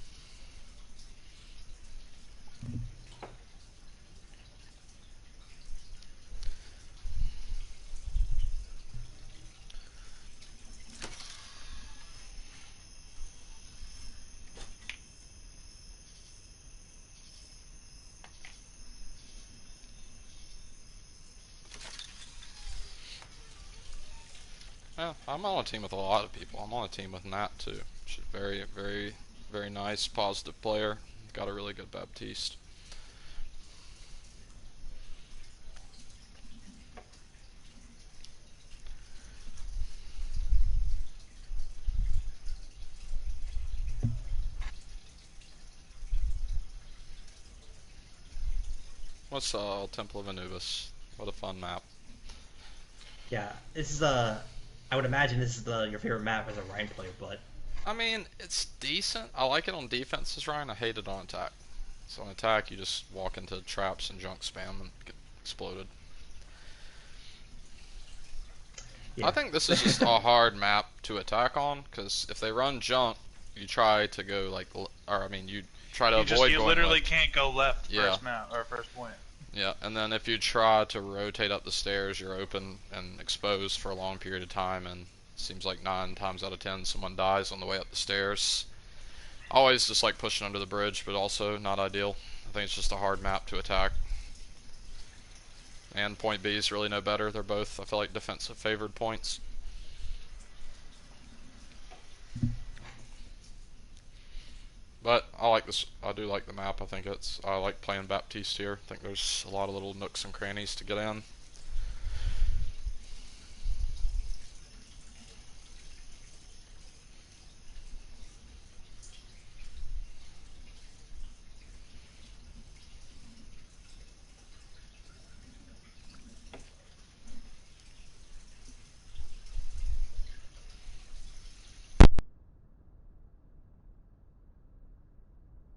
Yeah, I'm on a team with a lot of people. I'm on a team with Nat too. She's a very, very, very nice, positive player. Got a really good Baptiste. What's Temple of Anubis? What a fun map. Yeah, this is I would imagine this is your favorite map as a Ryan player, but I mean, it's decent. I like it on defense as Ryan. I hate it on attack. So on attack, you just walk into traps and junk spam and get exploded. yeah. I think this is just a hard map to attack on, because if they run junk, you try to go you try to avoid you going literally left. can't go left Yeah. first map or first point. Yeah, and then if you try to rotate up the stairs, you're open and exposed for a long period of time, and it seems like 9 times out of 10 someone dies on the way up the stairs. Always just like pushing under the bridge, but also not ideal. I think it's just a hard map to attack. And point B is really no better. They're both, I feel like, defensive favored points. But I like this. I do like the map. I like playing Baptiste here. I think there's a lot of little nooks and crannies to get in.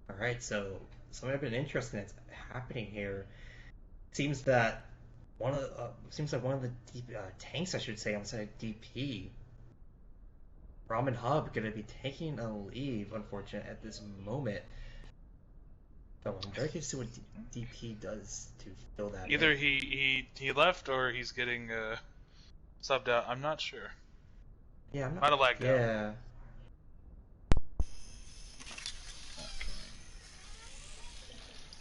Alright, so something a bit interesting that's happening here. Seems that one of the tanks, I should say, on the side of DP, Ramen Hub, gonna be taking a leave, unfortunately, at this moment. So I'm very curious to see what DP does to fill that. Either he left or he's getting subbed out. I'm not sure. Yeah, I'm not. Might have lagged out. Yeah.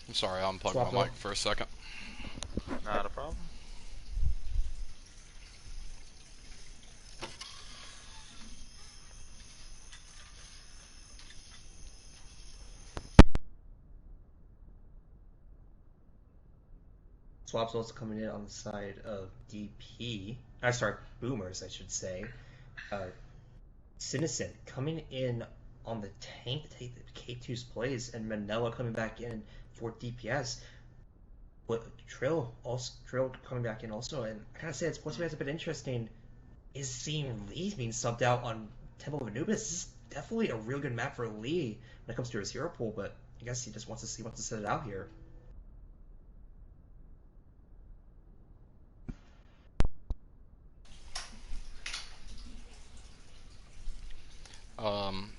I'm sorry, I unplugged Swap my up. mic for a second. Not a problem. Swap's also coming in on the side of DP. Sorry, Boomers, I should say. Citizen coming in on the tank to take the K2's place, and Manila coming back in for DPS. But Trill coming back in also, and I gotta say, it's supposed to be a bit interesting. Is seeing Lee being subbed out on Temple of Anubis. This is definitely a real good map for Lee when it comes to his hero pool, but I guess he just wants to see wants to set it out here.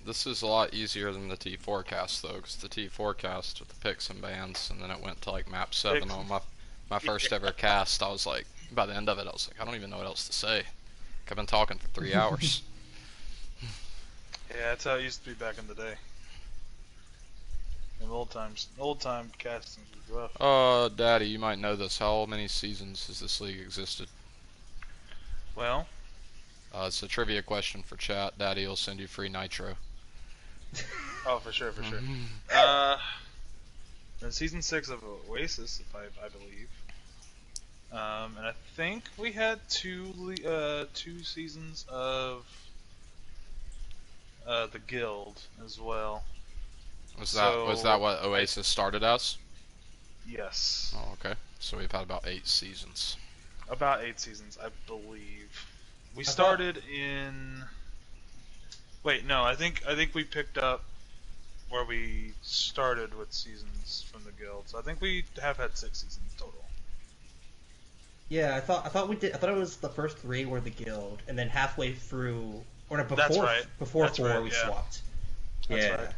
This is a lot easier than the T forecast though, because the T forecast with the picks and bans, and then it went to like map 7 on my first ever cast. I was like, by the end of it, I was like, I don't even know what else to say. Like, I've been talking for 3 hours. Yeah, that's how it used to be back in the day. In old times, old time casting was rough. Daddy, you might know this. How many seasons has this league existed? Well, It's a trivia question for chat. Daddy will send you free nitro. oh, for sure, for sure. In season 6 of Oasis, if I believe. And I think we had two seasons of the Guild as well. Was that what Oasis started as? Yes. Oh, okay. So we've had about 8 seasons. About 8 seasons, I believe. We started in. Wait, no. I think we picked up where we started with seasons from the Guild. So I think we have had 6 seasons total. Yeah, I thought we did. I thought it was the first 3 were the Guild, and then halfway through, or no, before That's right. before That's 4 right, we yeah. swapped. That's yeah. right.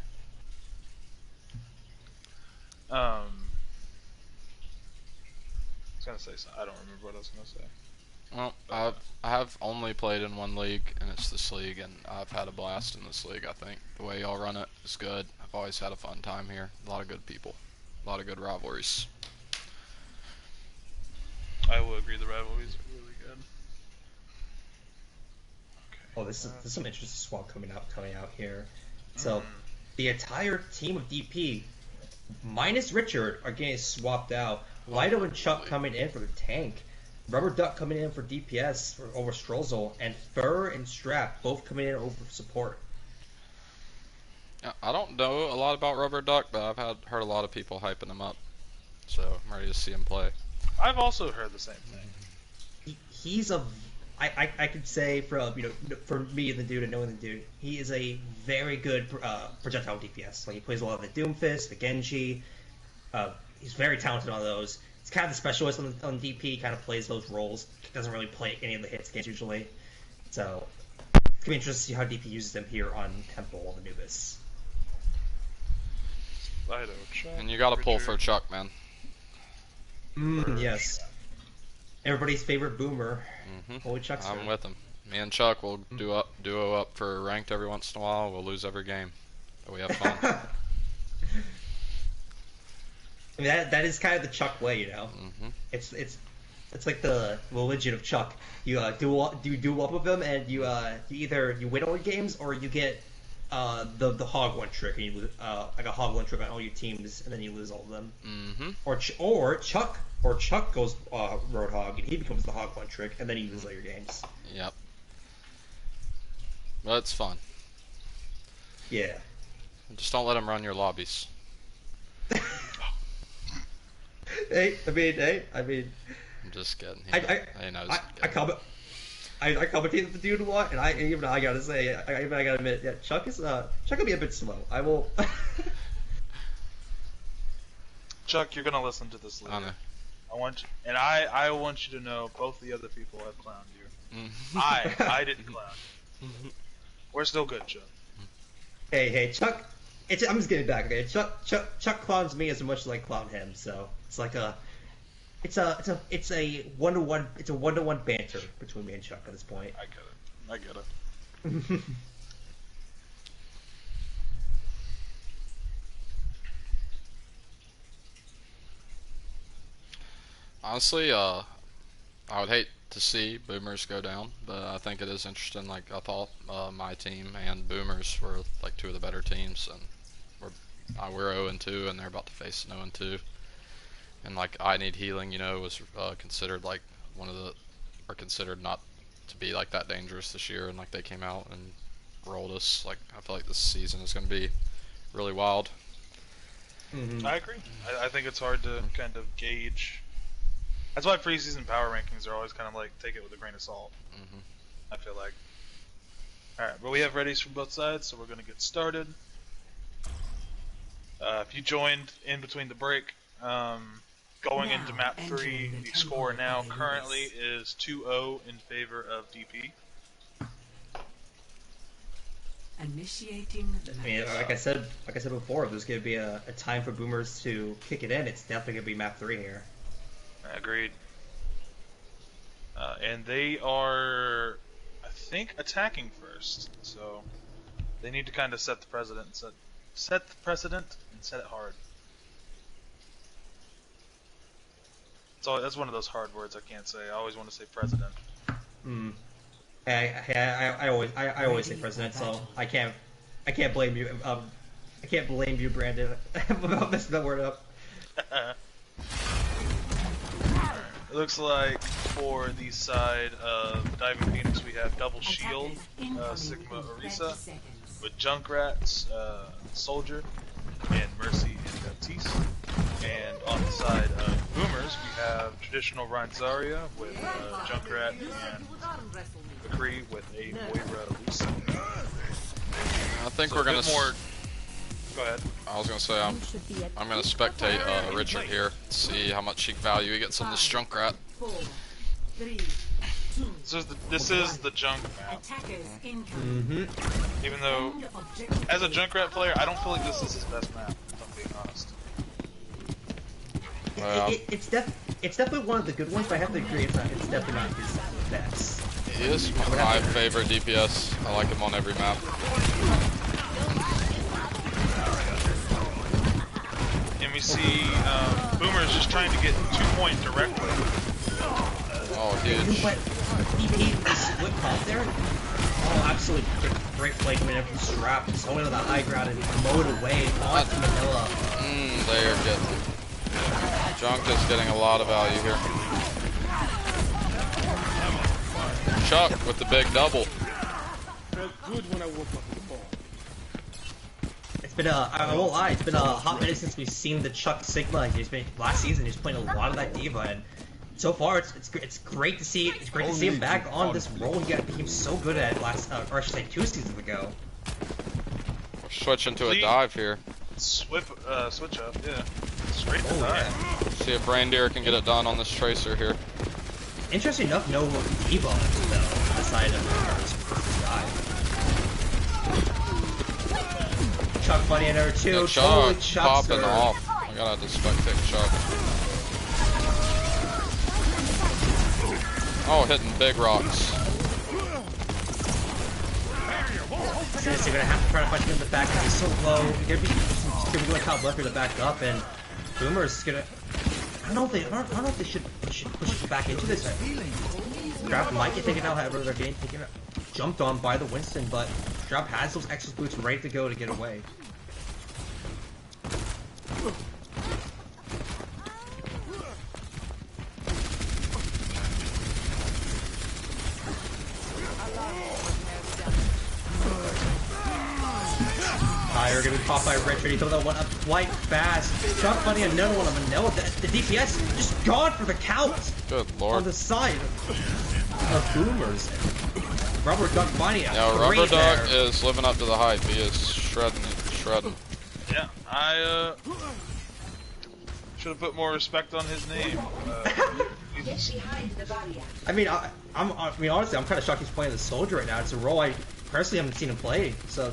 I was gonna say something. I don't remember what I was gonna say. Well, I have only played in one league, and it's this league, and I've had a blast in this league. I think the way y'all run it is good. I've always had a fun time here. A lot of good people, a lot of good rivalries. I will agree. The rivalries are really good. Okay. Oh, this is some interesting swap coming out here. So, the entire team of DP, minus Richard, are getting swapped out. Lido and Chuck coming in for the tank. Rubber Duck coming in for DPS over Strolzel, and Fur and Strap both coming in over support. Yeah, I don't know a lot about Rubber Duck, but I've heard a lot of people hyping him up, so I'm ready to see him play. I've also heard the same thing. He's a, I could say from for me and the dude and knowing the dude, he is a very good projectile DPS. Like, he plays a lot of the Doomfist, the Genji. He's very talented on those. He's kind of the specialist on DP. Kind of plays those roles. Doesn't really play any of the hits against usually. So it's gonna be interesting to see how DP uses him here on Temple on Anubis. Lido, Chuck, And you gotta pull Richard. for Chuck, man. Yes. Everybody's favorite boomer. Holy Chuck's I'm fan. with him. Me and Chuck will duo up for ranked every once in a while. We'll lose every game, but we have fun. I mean, that is kind of the Chuck way, you know. It's like the religion of Chuck. You duel up with him, and you either win all your games or you get the hog one trick, and you lose, like a hog one trick on all your teams, and then you lose all of them. Or Chuck goes Roadhog, and he becomes the hog one trick, and then you lose all your games. Yep. But it's fun. Yeah. Just don't let him run your lobbies. I mean. I'm just kidding. I knows. I commentate with the dude a lot, and I gotta say, I gotta admit, yeah, Chuck can be a bit slow. I will. Chuck, you're gonna listen to this later. I know. I want you to know both the other people have clowned you. I didn't clown you. We're still good, Chuck. Hey, Chuck. I'm just getting back. Okay, Chuck clowns me as much as I clown him. So it's like it's a one-to-one banter between me and Chuck at this point. I get it. Honestly, I would hate to see Boomers go down, but I think it is interesting. Like, I thought my team and Boomers were like 2 of the better teams, and we're 0-2, and they're about to face an 0-2. And like, I Need Healing, was considered like considered not to be like that dangerous this year, and like they came out and rolled us. Like, I feel like this season is going to be really wild. I agree. I think it's hard to kind of gauge. That's why preseason power rankings are always kind of like, take it with a grain of salt. I feel like. Alright, but we have readies from both sides, so we're going to get started. If you joined in between the break, going into map 3, the score now currently is 2-0 in favor of DP. Initiating the I mean, like I said before, if there's going to be a time for Boomers to kick it in, it's definitely going to be map 3 here. Agreed. And they are, I think, attacking first, so they need to kind of set the precedent, set the precedent, and set it hard. That's one of those hard words I can't say. I always want to say president. Hmm. I always say president, so I can't blame you. I can't blame you, Brandon, about messing that word up. It looks like for the side of the Diving Phoenix, we have Double Shield, Sigma Orisa, with Junkrats, Soldier, and Mercy and Baptiste. And on the side of Boomers, we have traditional Ryan Zarya with Junkrat and McCree with a Moira Lucy. I think we're gonna. Go ahead. I was gonna say I'm gonna spectate Richard here, see how much cheek value he gets on this Junkrat. 4, 3, 2. So this is the Junk map. Even though, as a Junkrat player, I don't feel like this is his best map, if I'm being honest. It's definitely one of the good ones, but I have to agree it's definitely not his best. He is my favorite DPS. I like him on every map. And we see Boomer's just trying to get 2-point directly. Oh, huge. But he split top there. Oh, absolutely great play coming in from Strap, just going to the high ground and mowed away onto Manila. They are getting. Junk is getting a lot of value here. Chuck with the big double. It's been I won't lie, it's been a hot minute since we've seen the Chuck Sigma. Last season he was playing a lot of that diva, and so far it's great to see him back on this role he became so good at last or I should say 2 seasons ago. Switching to a dive here. Switch up, yeah. Straight to dive. See if Reindeer can get it done on this Tracer here. Interesting enough, no diva though on the side of the dive. Chuck funny in there too. Yeah, Chuck popping off. I gotta have to spectate Chuck. Oh, hitting big rocks. So you're gonna have to try to punch him in the back because he's so low. You're gonna be going top left or the back up, and Boomer's gonna. I don't know if they should push it back into this. Strap might get taken out, however they're getting taken out, jumped on by the Winston, but Strap has those extra boots ready to go to get away. You're gonna be caught by Richard. He throws that one up quite fast. Chuck funny another one of Manila. The DPS just gone for the count. Good lord. On the side of Boomers. Rubber Duck finding it. Yeah, Rubber Duck is living up to the hype. He is shredding. Yeah, I should have put more respect on his name. I mean, honestly, I'm kind of shocked he's playing the Soldier right now. It's a role I personally haven't seen him play. So.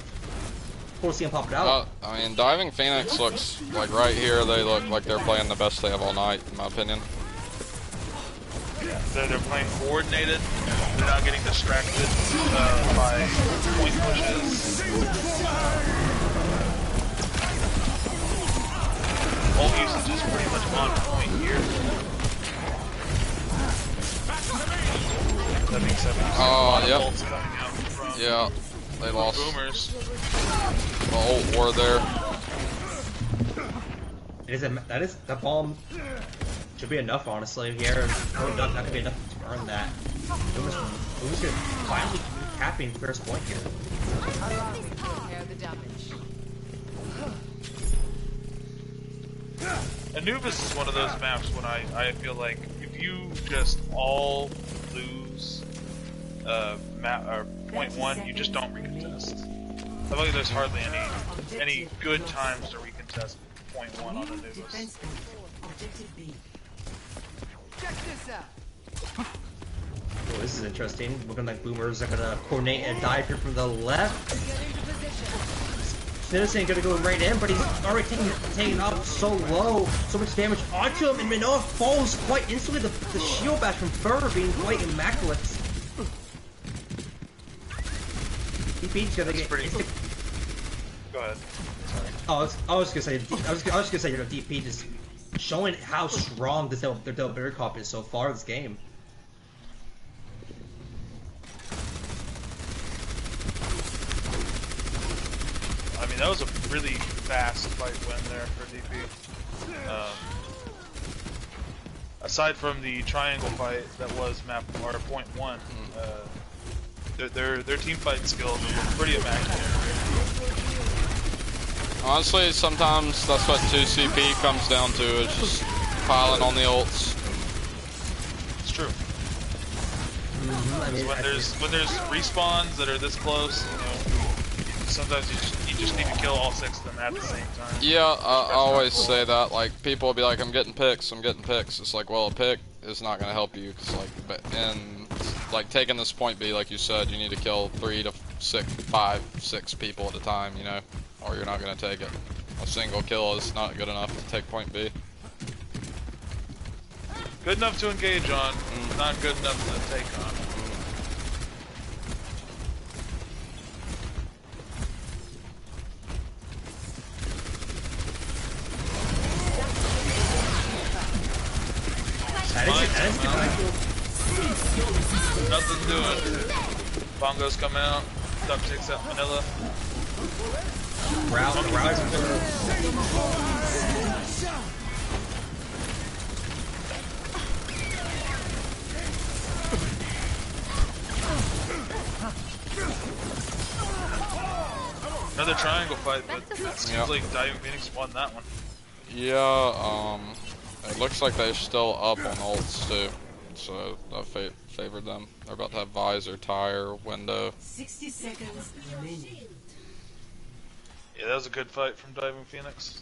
Cool to see him pop it out. I mean, Diving Phoenix looks like right here. They look like they're playing the best they have all night, in my opinion. They're playing coordinated. They're not getting distracted by point pushes. Ult usage is pretty much on point here. 77. Yep. Yeah, they lost. Boomers. The ult war there. That bomb should be enough, honestly. Here, Duck not gonna be enough to earn that. Who's gonna finally capping first point here? Anubis is one of those maps when I feel like if you just all lose map or point 1, you just don't recontest. I feel like there's hardly any good times to recontest point one on Anubis. Defense point. Objective B. Check this out. Oh, this is interesting. Looking like Boomers are gonna coordinate a dive here from the left. Get into position. Citizen gonna go right in, but he's already taking off so low, so much damage onto him, and Minoa falls quite instantly. The shield bash from Fur being quite immaculate. DP's gonna get pretty. Go ahead. Sorry. Oh, I was gonna say, you know, DP just showing how strong their Delaware Cop is so far this game. I mean, that was a really fast fight win there for DP. Aside from the triangle fight that was map or point one, their team fight skills are pretty immaculate. Honestly, sometimes that's what 2CP comes down to, is just piling on the ults. It's true. I mean, When there's respawns that are this close, you know, sometimes you just need to kill all 6 of them at the same time. Yeah, I always say that. Like, people will be like, I'm getting picks. It's like, well, a pick is not going to help you, because, like, taking this point B, like you said, you need to kill 3 to 5, 6 people at a time, you know, or you're not going to take it. A single kill is not good enough to take point B. Good enough to engage on, not good enough to take on. Nothing's doing. Bongos come out. Duck takes out Manila. Another triangle fight, but it seems like Diving Phoenix won that one. Yeah, it looks like they're still up on ults too, so that favored them. They're about to have visor, tire, window. 60 seconds remaining. Yeah, that was a good fight from Diving Phoenix.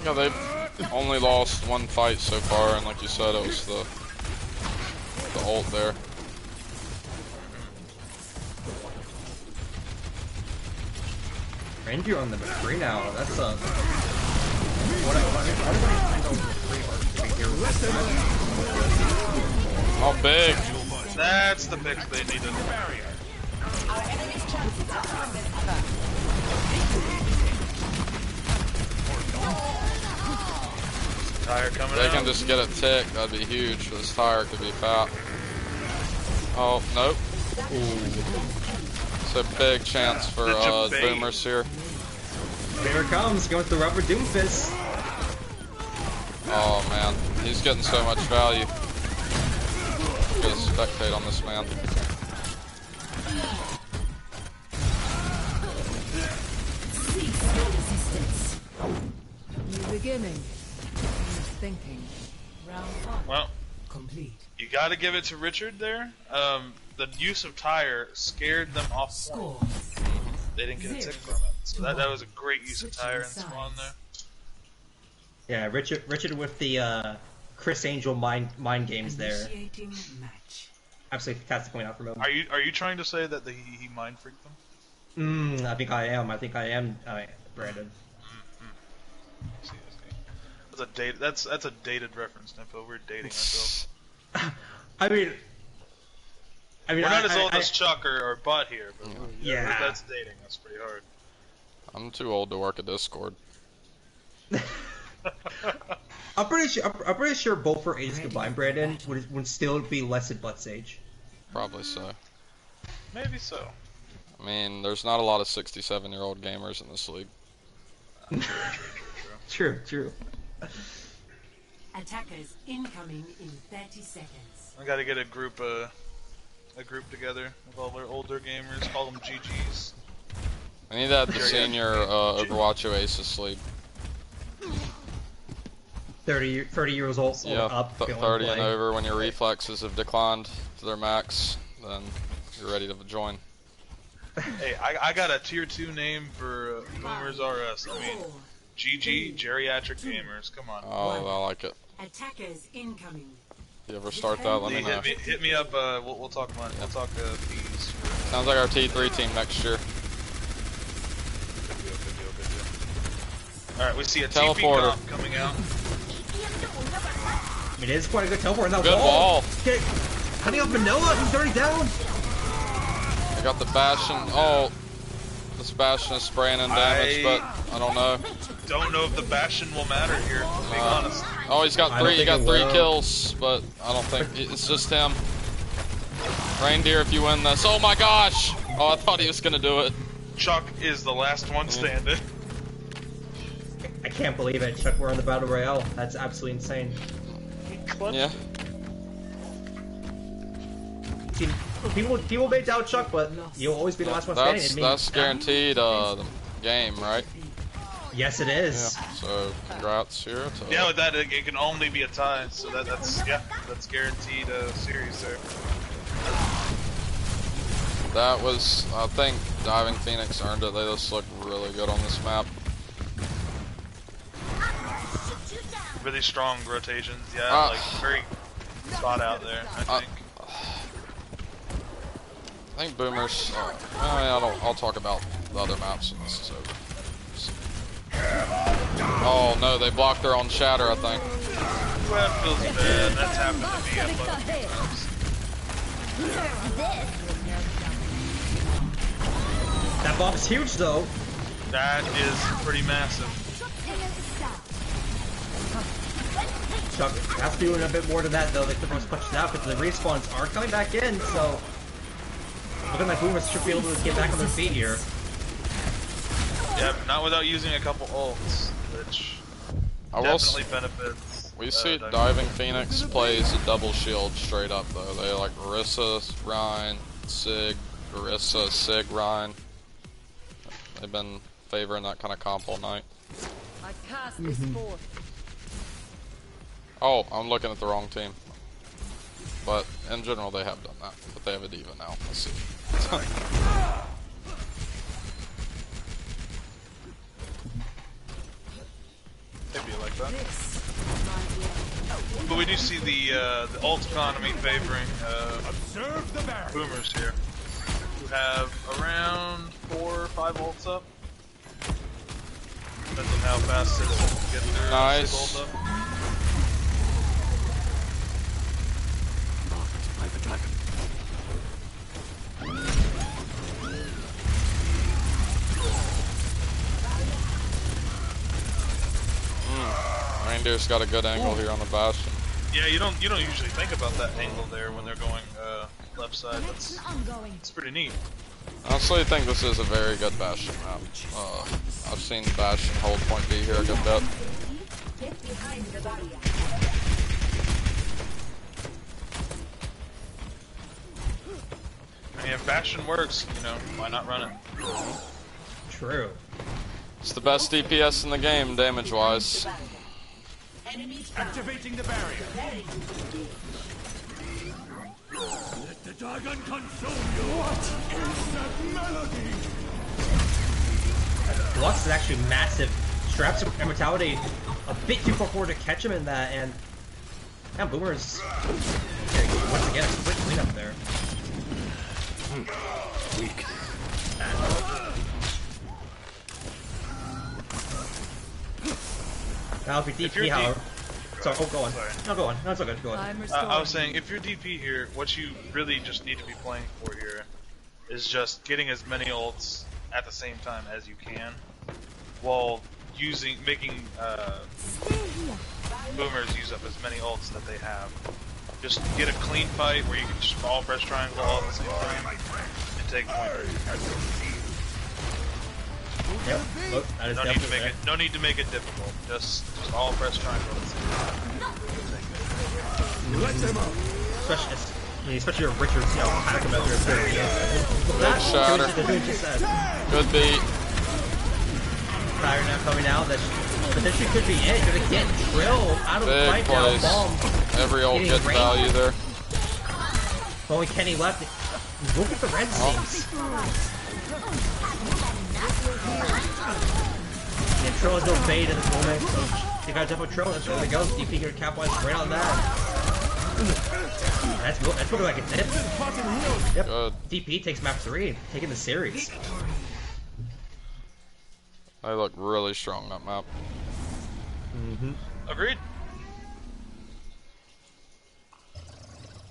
Yeah, they've only lost one fight so far, and like you said, it was the ult there. Ranger on the McCree now. That's Oh, big. That's the fix they needed. Tire coming They out. can just get a tick, that'd be huge. This tire could be fat. Oh, nope. It's a big chance for Boomers here. Here it comes, going with the rubber Doomfist. Oh man, he's getting so much value. Get a spectate on this man. New beginning. New thinking. Round 1. Well, Complete. you got to give it to Richard there. The use of tire scared them off point. Score. They didn't get a tick from it. So that was a great use of tire and spawn there. Yeah, Richard with the Chris Angel mind games there. Initiating match. Absolutely fantastic point out from him. Are you trying to say that he mind freaked them? I think I am, Brandon. See. That's a dated reference, Nympho. We're dating ourselves. I mean, We're not as old as Chuck or Butt here, but yeah, that's dating. That's pretty hard. I'm too old to work a Discord. I'm pretty sure both for ages combined, Brandon, would still be less than Butt's age. Probably so. Maybe so. I mean, there's not a lot of 67-year-old gamers in this league. True. Attackers incoming in 30 seconds. I gotta get a group together with all their older gamers. Call them GGs. I need that the senior Overwatch Oasis league. 30 years old, Yeah, up, 30 and over. When your reflexes have declined to their max, then you're ready to join. Hey, I got a tier 2 name for Boomers RS. I mean, GG, Geriatric Gamers. Come on. Oh, I like it. Attackers incoming. You ever start that? Let me know. Hit me up. We'll talk money. We'll talk fees. Sounds like our T3 team next year. Good deal. All right, we see a Teleporter. TP comp coming out. I mean, it is quite a good teleport in that Good wall. Okay, cutting off Manoa, he's already down. I got the Bastion. Oh, this Bastion is spraying in damage, but I don't know. Don't know if the Bastion will matter here, being honest. Oh, he's got I don't three. He think got it 3 will. kills, but I don't think it's just him. Reindeer, if you win this. Oh my gosh! Oh, I thought he was gonna do it. Chuck is the last one standing. I can't believe it, Chuck. We're on the Battle Royale. That's absolutely insane. Yeah. See, people may doubt Chuck, but you'll always be the last one standing. That's guaranteed the game, right? Yes, it is. Yeah. So congrats here. Yeah, with that it can only be a tie, so that's guaranteed series there. That was, I think, Diving Phoenix earned it. They just look really good on this map. Really strong rotations, yeah, like very spot out there, I think. I think Boomers. I'll talk about the other maps when this is over. Oh no, they blocked their own shatter, I think. Well, that feels bad. That's happened to me at times. That bomb's huge, though. That is pretty massive. Chuck has to be doing a bit more than that, though. They could have punched it out because the respawns are coming back in, so looking like Boomers should be able to get back on their feet here. Yep, not without using a couple ults, which definitely benefits. We see Diving Phoenix plays a double shield straight up, though. They like Orisa, Rein, Sig, Orisa, Sig, Rein. They've been favoring that kind of comp all night. I cast this forth. Oh, I'm looking at the wrong team. But in general, they have done that. But they have a diva now. Let's see. Maybe like that. But we do see the ult economy favoring Boomers here, who have around 4 or 5 ults up. Depends on how fast citizens can get their ult up. Reindeer's got a good angle here on the Bastion. Yeah, you don't usually think about that angle there when they're going left side. That's pretty neat. Honestly, I think this is a very good Bastion map. I've seen Bastion hold point B here a good bit. I mean, if Bastion works, why not run it? True. It's the best DPS in the game, damage-wise. Activating the barrier. Let the dragon consume you. What is that melody? Lux is actually massive. Straps immortality a bit too far forward to catch him in that, and now Boomers once again a quick cleanup there. Weak. Now if you're DP, however. Sorry, go on. Sorry. No, go on. No, it's all good. Go on. I was saying, if you're DP here, what you really just need to be playing for here is just getting as many ults at the same time as you can, while making Boomers use up as many ults that they have. Just get a clean fight where you can just all press triangle all at the same time and take point. Yep. Look, that is No need to make it difficult. Just all press triangle at the same time. Let them up. Especially your Richards, attack him out there. Good shatter. Good beat. Fire now coming out. That potentially could be it. Gonna get drilled out of the Big fight now. plays. Bomb. Every ult gets value there. Only Kenny left. Look at the red seams. Yeah, Trill has no bait at this moment, so they gotta jump with Trill. There they go. DP gonna capitalize right on that. That's what I can hit. Yep. Good. DP takes map 3, taking the series. They look really strong that map. Agreed.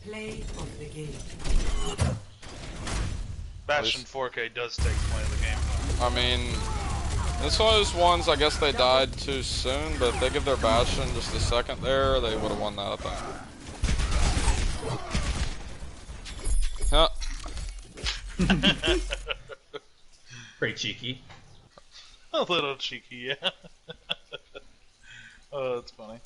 Play of the game. Bastion 4K does take point of the game. I mean, this was ones, I guess they died too soon, but if they give their Bastion just a second there, they would have won that, I think. Huh. Pretty cheeky. A little cheeky, yeah. Oh, that's funny.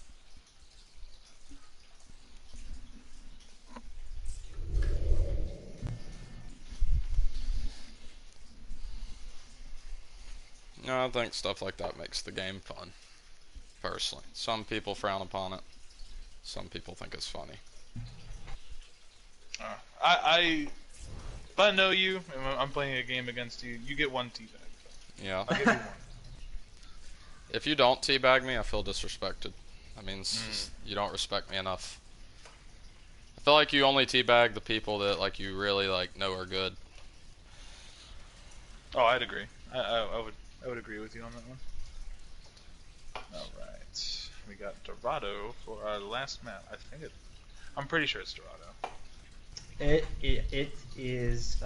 No, I think stuff like that makes the game fun. Personally. Some people frown upon it. Some people think it's funny. If I know you and I'm playing a game against you, you get one teabag. Yeah. I'll give you one. If you don't teabag me, I feel disrespected. That means you don't respect me enough. I feel like you only teabag the people that like you really like know are good. Oh, I'd agree. I would agree with you on that one. Alright. We got Dorado for our last map. I'm pretty sure it's Dorado. It is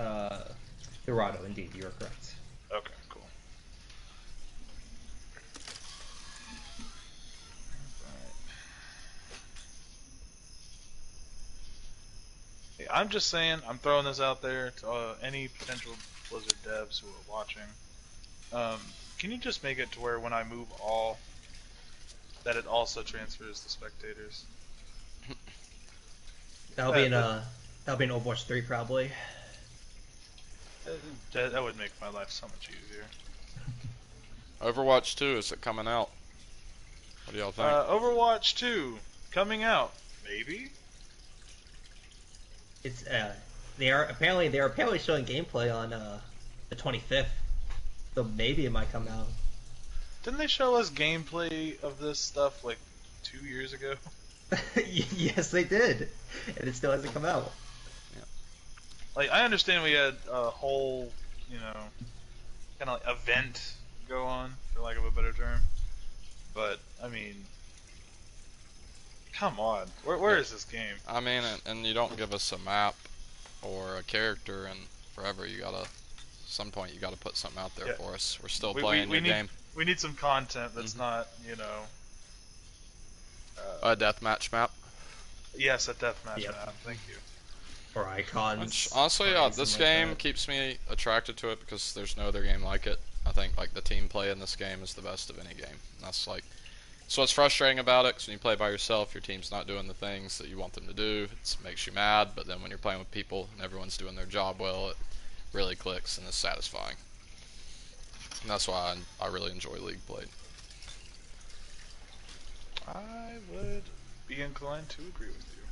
Dorado, indeed. You are correct. Okay, cool. Alright. Hey, I'm just saying, I'm throwing this out there to any potential Blizzard devs who are watching. Can you just make it to where when I move all, that it also transfers to spectators? That'll be in Overwatch 3 probably. That would make my life so much easier. Overwatch 2, is it coming out? What do y'all think? Overwatch 2 coming out, maybe. It's they are apparently showing gameplay on the 25th, so maybe it might come out. Didn't they show us gameplay of this stuff like 2 years ago? Yes, they did, and it still hasn't come out. Like, I understand we had a whole, kind of like event go on, for lack of a better term. But, I mean, come on. Where is this game? I mean, and you don't give us a map or a character, and forever some point you gotta put something out there for us. We're still playing your game. We need some content that's not, A deathmatch map. Yes, a deathmatch map. Thank you. Or icons. Which, honestly, this game keeps me attracted to it because there's no other game like it. I think like the team play in this game is the best of any game. And that's like, so what's frustrating about it, because when you play by yourself, your team's not doing the things that you want them to do. It makes you mad, but then when you're playing with people and everyone's doing their job well, it really clicks and is satisfying. And that's why I really enjoy League played. I would be inclined to agree with you.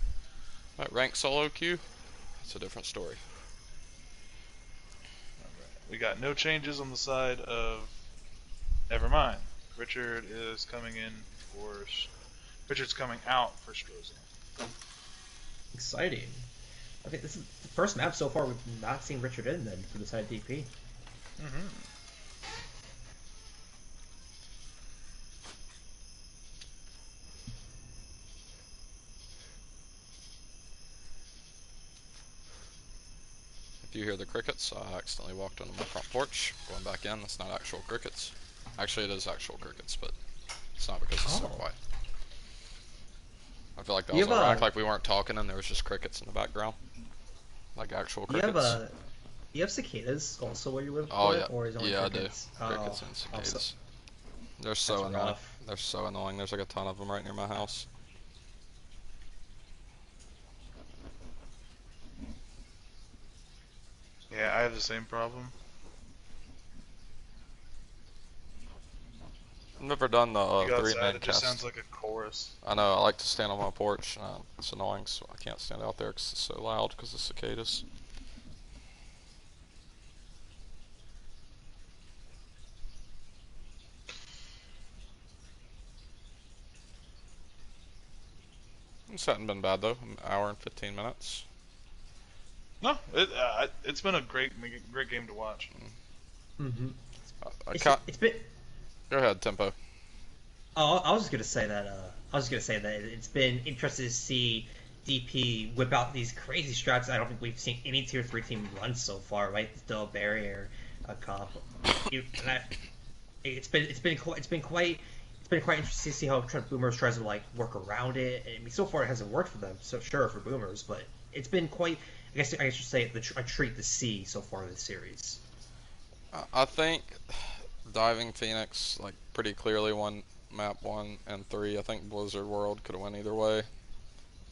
Right, rank solo queue, it's a different story. Alright. We got no changes on the side of. Never mind. Richard's coming out for Stroza. Exciting. I think this is the first map so far we've not seen Richard in then for the side DP. If you hear the crickets, I accidentally walked onto my front porch. Going back in, that's not actual crickets. Actually, it is actual crickets, but it's not because it's so quiet. I feel like that was our act like we weren't talking and there was just crickets in the background. Like actual crickets. You have cicadas also where you live? Oh, yeah. Or is it only crickets? I do. Crickets and cicadas. Also, They're so annoying. rough. They're so annoying. There's like a ton of them right near my house. Yeah, I have the same problem. I've never done the You go 3 outside, man it just cast. sounds like a chorus. I know, I like to stand on my porch. It's annoying, so I can't stand out there because it's so loud because of cicadas. This hadn't been bad though. An hour and 15 minutes. No, it's been a great game to watch. Mm-hmm. I It's, can't. it's been. Go ahead, Tempo. Oh, I was just gonna say that. It's been interesting to see DP whip out these crazy strats. I don't think we've seen any tier 3 team run so far, right? Still barrier comp. It's been quite interesting to see how Boomers tries to like work around it. I mean, so far it hasn't worked for them, so sure for Boomers, but it's been quite. I guess I should say a treat to see so far in the series. I think Diving Phoenix like pretty clearly won map 1 and 3. I think Blizzard World could have won either way,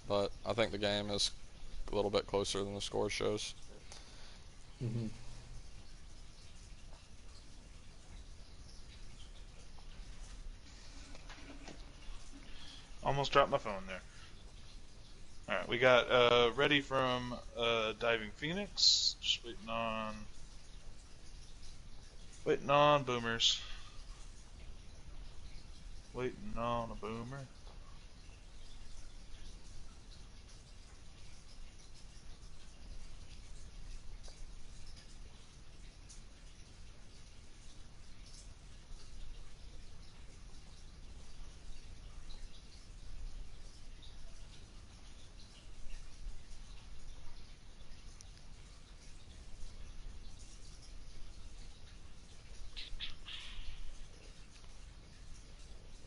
but I think the game is a little bit closer than the score shows. Mm-hmm. Almost dropped my phone there. Alright, we got ready from Diving Phoenix. Just waiting on Boomers. Waiting on a Boomer.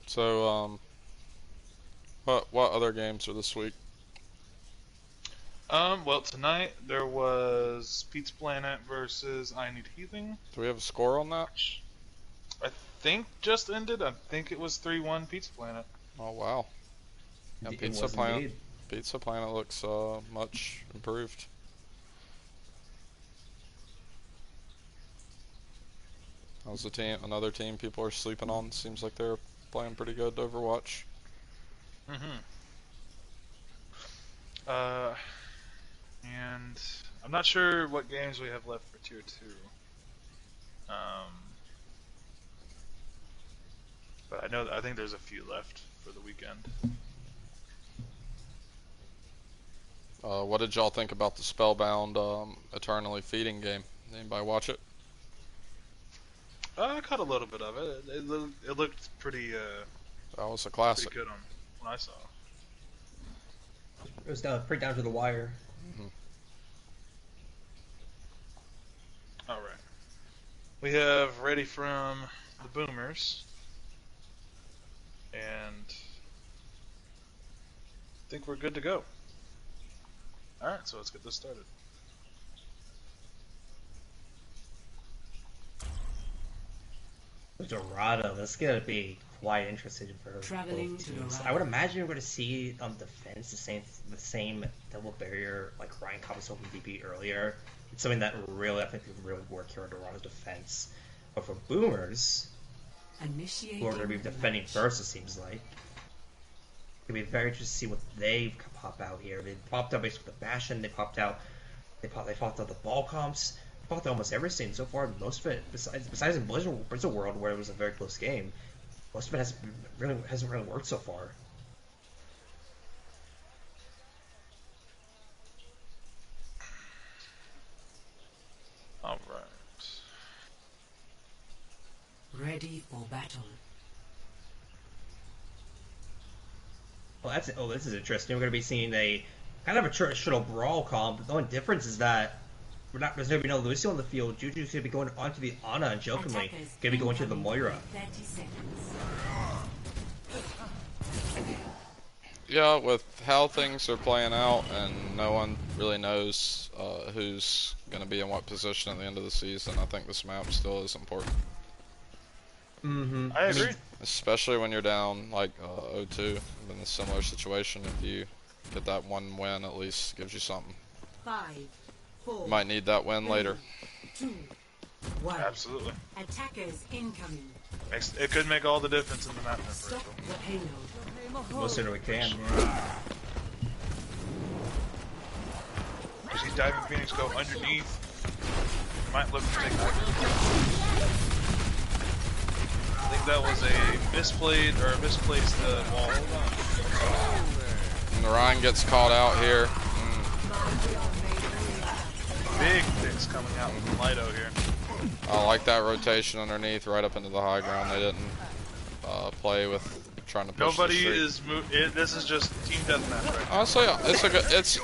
So, what other games are this week? Well, tonight there was Pizza Planet versus I Need Healing. Do we have a score on that? I think just ended. I think it was 3-1 Pizza Planet. Oh wow. Yeah, It was indeed. Pizza Planet looks much improved. How's the team? Another team people are sleeping on. Seems like they're playing pretty good. Overwatch. And I'm not sure what games we have left for Tier 2. But I think there's a few left for the weekend. What did y'all think about the Spellbound Eternally Feeding game? Anybody watch it? I caught a little bit of it. It looked pretty That was a classic. pretty good on when I saw. It was pretty down to the wire. All right. We have ready from the Boomers, and I think we're good to go. All right, so let's get this started. Dorado, that's gonna be quite interesting for Traveling both to teams. Dorado. I would imagine we're gonna see defense the same double barrier like Ryan Cobb's open DP earlier. It's something that really I think could really work here on Dorado's defense. But for Boomers, Initiating who are gonna be defending match. first, it seems like. It'll be very interesting to see what they pop out here. They popped out basically the Bastion, they popped out the ball comps. Popped out almost everything so far. Most of it, besides in Blizzard World, where it was a very close game, most of it hasn't really worked so far. All right. Ready for battle. Well, this is interesting. We're going to be seeing a kind of a traditional brawl comp. But the only difference is that there's going to be no Lucio on the field. Juju's going to be going onto the Ana, and jokingly going to be going to the Moira. 30 seconds. Yeah, with how things are playing out, and no one really knows who's going to be in what position at the end of the season, I think this map still is important. Mm-hmm. I agree. Especially when you're down like 0-2 in a similar situation. If you get that one win, at least gives you something. 5, 4, You might need that win later. 2, 1. Absolutely. Attackers incoming. It could make all the difference in the map Stop differential. the payload. Most sooner we can. Yeah. You see Diving Phoenix go underneath. Might look to take that. I think that was a misplaced wall. And the Ryan gets caught out here. Big fix coming out from Lido here. I like that rotation underneath, right up into the high ground. They didn't play with trying to push. Nobody is this is just team deathmatch right now. Honestly,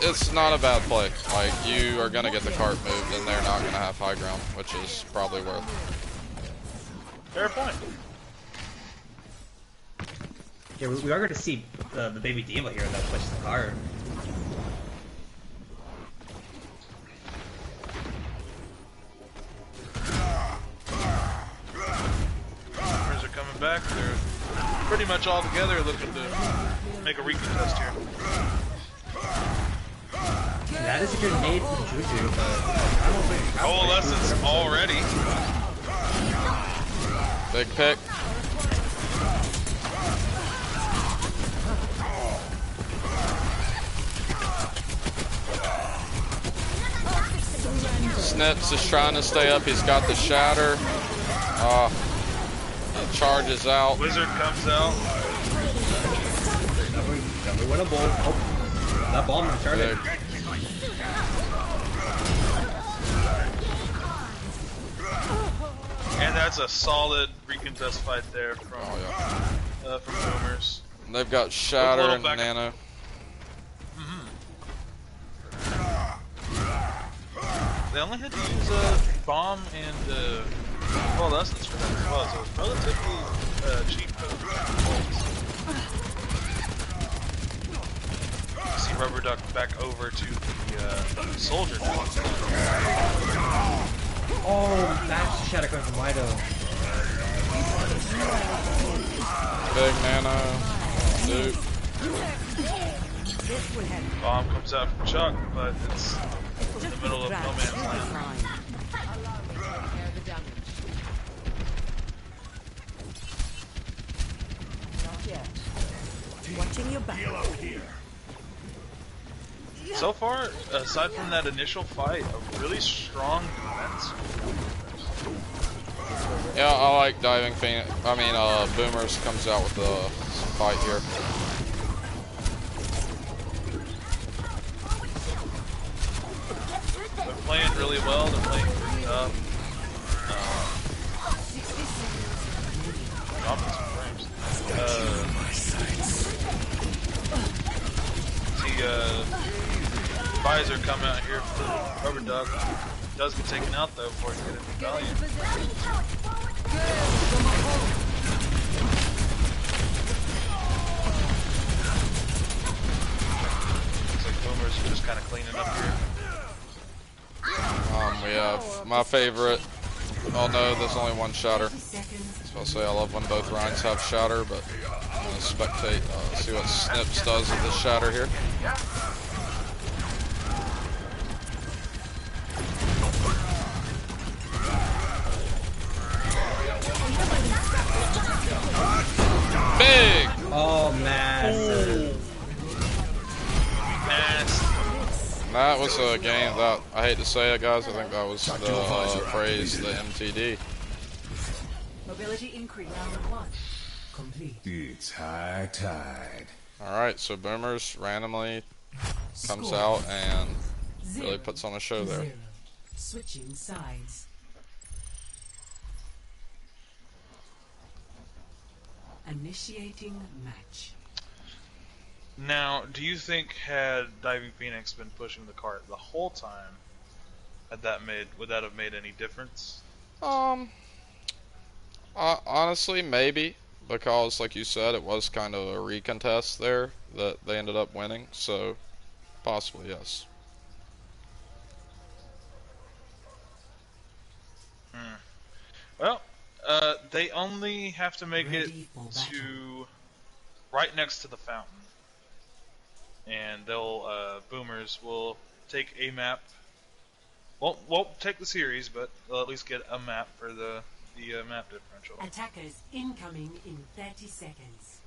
it's not a bad play. Like, you are gonna get the cart moved, and they're not gonna have high ground, which is probably worth. Fair point. Yeah, we are going to see the baby Diva here that pushes the card. Boomers are coming back. They're pretty much all together looking to make a recontest here. That is a good nade from Juju, but I don't think Coalescence already. Big pick. Snips is trying to stay up. He's got the shatter. He charges out. Wizard comes out. Never win a ball. Oh, that bomb returned it. And that's a solid recontest fight there from Boomers. And they've got shatter and back. nano. They only had to use a bomb and coalescence for that as well, so it's relatively cheap. You see Rubber Duck back over to the soldier now. Oh, that's shatter coming from Lido. Big nano. Dude. Bomb comes out from Chuck, but it's in the middle of no man's land. Watching your back. So far, aside from that initial fight, a really strong defense. Yeah, I like diving Phoenix. I mean, Boomers comes out with the fight here. They're playing really well. They're playing pretty up. Dropping some frames. See, Visor come out here for the Rubber Duck. Does get taken out though before he can get into Valiant. Looks like Boomers are just kind of cleaning up here. We have my favorite. Oh no, there's only one shatter. So I'll say I love when both Ryans have shatter, but I'm gonna spectate, see what Snips does with this shatter here. Big! Oh, massive. That was a game that, I hate to say it guys, I think that was the phrase, the MTD. Mobility increase. Round 1 complete. It's high tide. Alright, so Boomers randomly comes out and really puts on a show there. 0. Switching sides. Initiating match. Now, do you think had Diving Phoenix been pushing the cart the whole time, would that have made any difference? Honestly, maybe, because like you said, it was kind of a recontest there that they ended up winning, so possibly yes. Well, they only have to make it to right next to the fountain, and they'll Boomers will take a map. Won't take the series, but they'll at least get a map for the the map differential, Attackers incoming in 30 seconds.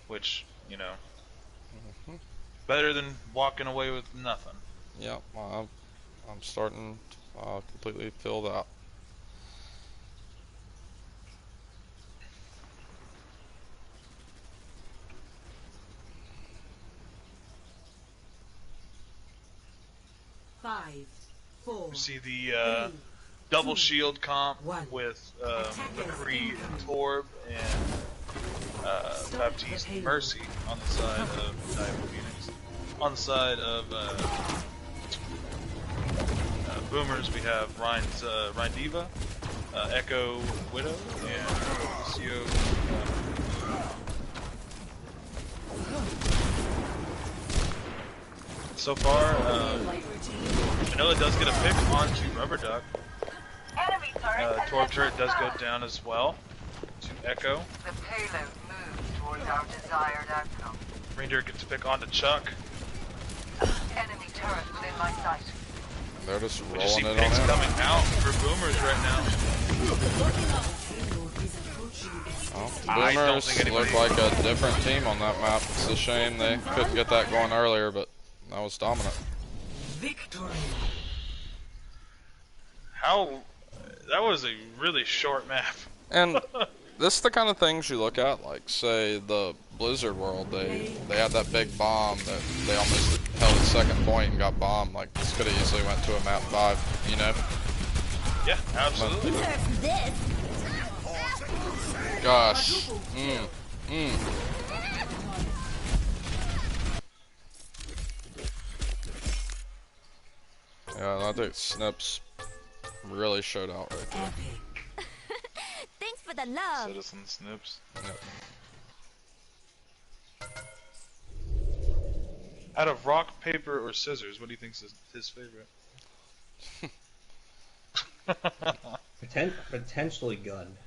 which, better than walking away with nothing. Yeah, I'm starting to completely feel that. Five, four, You see the double shield comp one. with McCree and Torb and Baptiste and Mercy on the side of Diamond Phoenix. On the side of Boomers, we have Ryan Diva, Echo Widow, and Lucio. So far, Vanilla does get a pick onto Rubber Duck. Torb turret does go down as well to Echo. The payload moved towards our desired outcome. Reindeer gets a pick onto Chuck. Enemy turret within my sight. They're just We just see rolling it picks on in. coming out for Boomers right now. I don't Boomers think anybody- look like a different team on that map. It's a shame they couldn't get that going earlier, but that was dominant. Victory. That was a really short map. And this is the kind of things you look at, like say the Blizzard world. They had that big bomb that they almost held at second point and got bombed. Like this could have easily went to a map 5, you know? Yeah, absolutely. Gosh. Yeah, I think Snips really showed out right there. Epic. Thanks for the love. Citizen Snips. Out of rock, paper, or scissors, what do you think is his favorite? Potentially gun.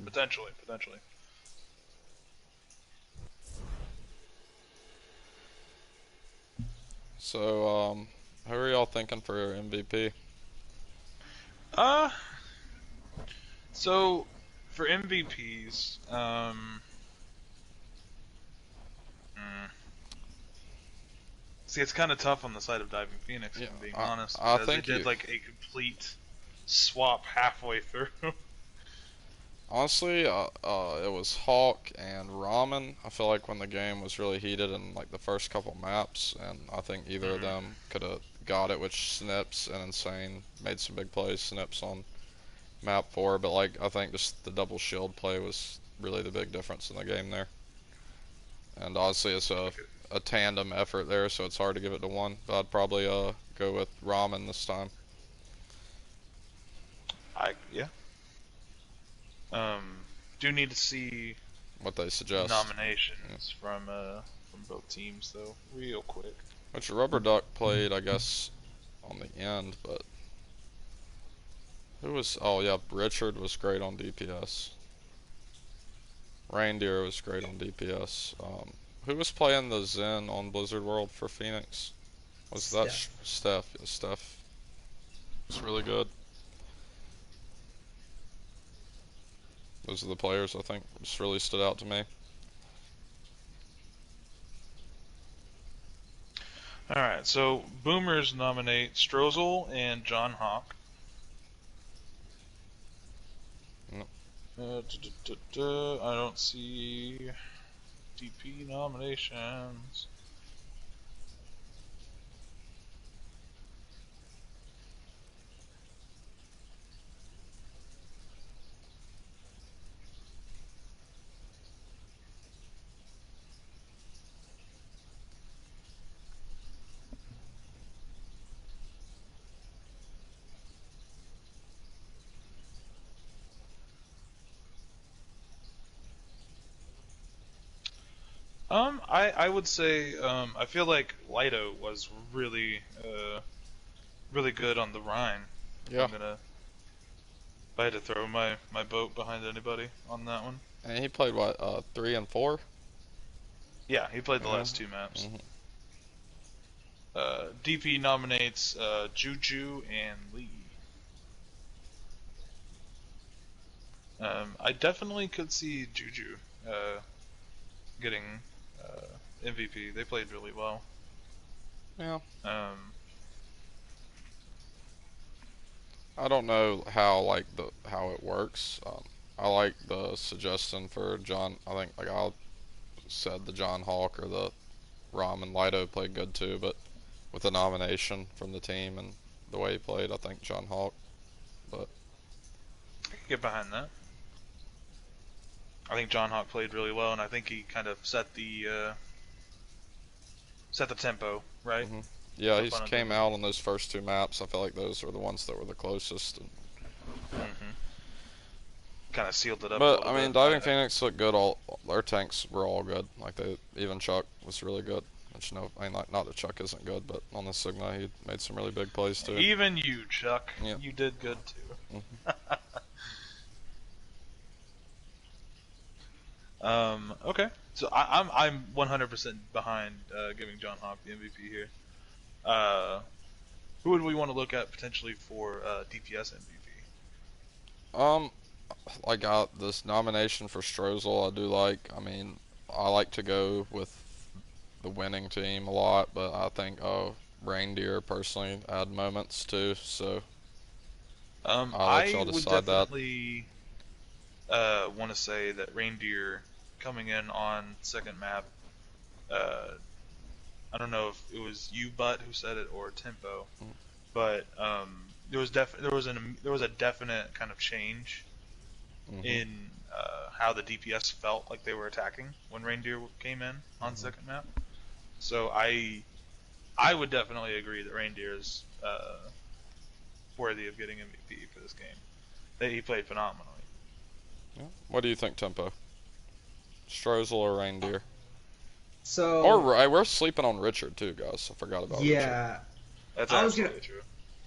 Potentially. So, who are y'all thinking for your MVP? So for MVPs, see, it's kind of tough on the side of Diving Phoenix, if I'm being honest, I because think they did like a complete swap halfway through. Honestly, it was Hawk and Ramen. I feel like when the game was really heated in like the first couple maps, and I think either of them could have got it, which Snips and Insane made some big plays. Snips on map 4, but like I think just the double shield play was really the big difference in the game there. And honestly, it's a tandem effort there, so it's hard to give it to one. But I'd probably go with Ramen this time. Yeah. Do need to see What they suggest. nominations from both teams though, real quick. Which Rubber Duck played, I guess, on the end, but who was? Oh yeah, Richard was great on DPS. Reindeer was great on DPS. Who was playing the Zen on Blizzard World for Phoenix? Was that Steph? Yeah, Steph was really good. Those are the players I think just really stood out to me. Alright, so Boomers nominate Strozel and John Hawk. I don't see DP nominations. I would say I feel like Lido was really really good on the Rhine. Yeah. If I had to throw my boat behind anybody on that one. And he played what, 3 and 4? Yeah, he played the last two maps. DP nominates Juju and Lee. I definitely could see Juju getting MVP. They played really well. Yeah. I don't know how how it works. I like the suggestion for John. I think I said the John Hawk or the Rom and Lido played good too, but with the nomination from the team and the way he played, I think John Hawk. But I can get behind that. I think John Hawk played really well, and I think he kind of set the tempo, right? Mm-hmm. Yeah, he came out on those first 2 maps. I feel like those were the ones that were the closest. And... kind of sealed it up. But I mean, Diving Phoenix looked good. All their tanks were all good. Even Chuck was really good. Which I mean, not that Chuck isn't good, but on the Sigma he made some really big plays too. Even you, Chuck, yeah. You did good too. Okay, so I'm 100% behind giving John Hawk the MVP here. Who would we want to look at potentially for DPS MVP? I got this nomination for Strozel. I do like. I mean, I like to go with the winning team a lot, but I think Reindeer personally had moments too. So I'll let y'all decide that. I would definitely want to say that Reindeer coming in on second map. I don't know if it was you, Butt, who said it, or Tempo, but there was a definite kind of change in how the DPS felt like they were attacking when Reindeer came in on second map. So I would definitely agree that Reindeer is worthy of getting MVP for this game. He played phenomenally. Yeah. What do you think, Tempo? Strozel or Reindeer? So or we're sleeping on Richard too, guys. I forgot about Richard. Yeah, that's absolutely true.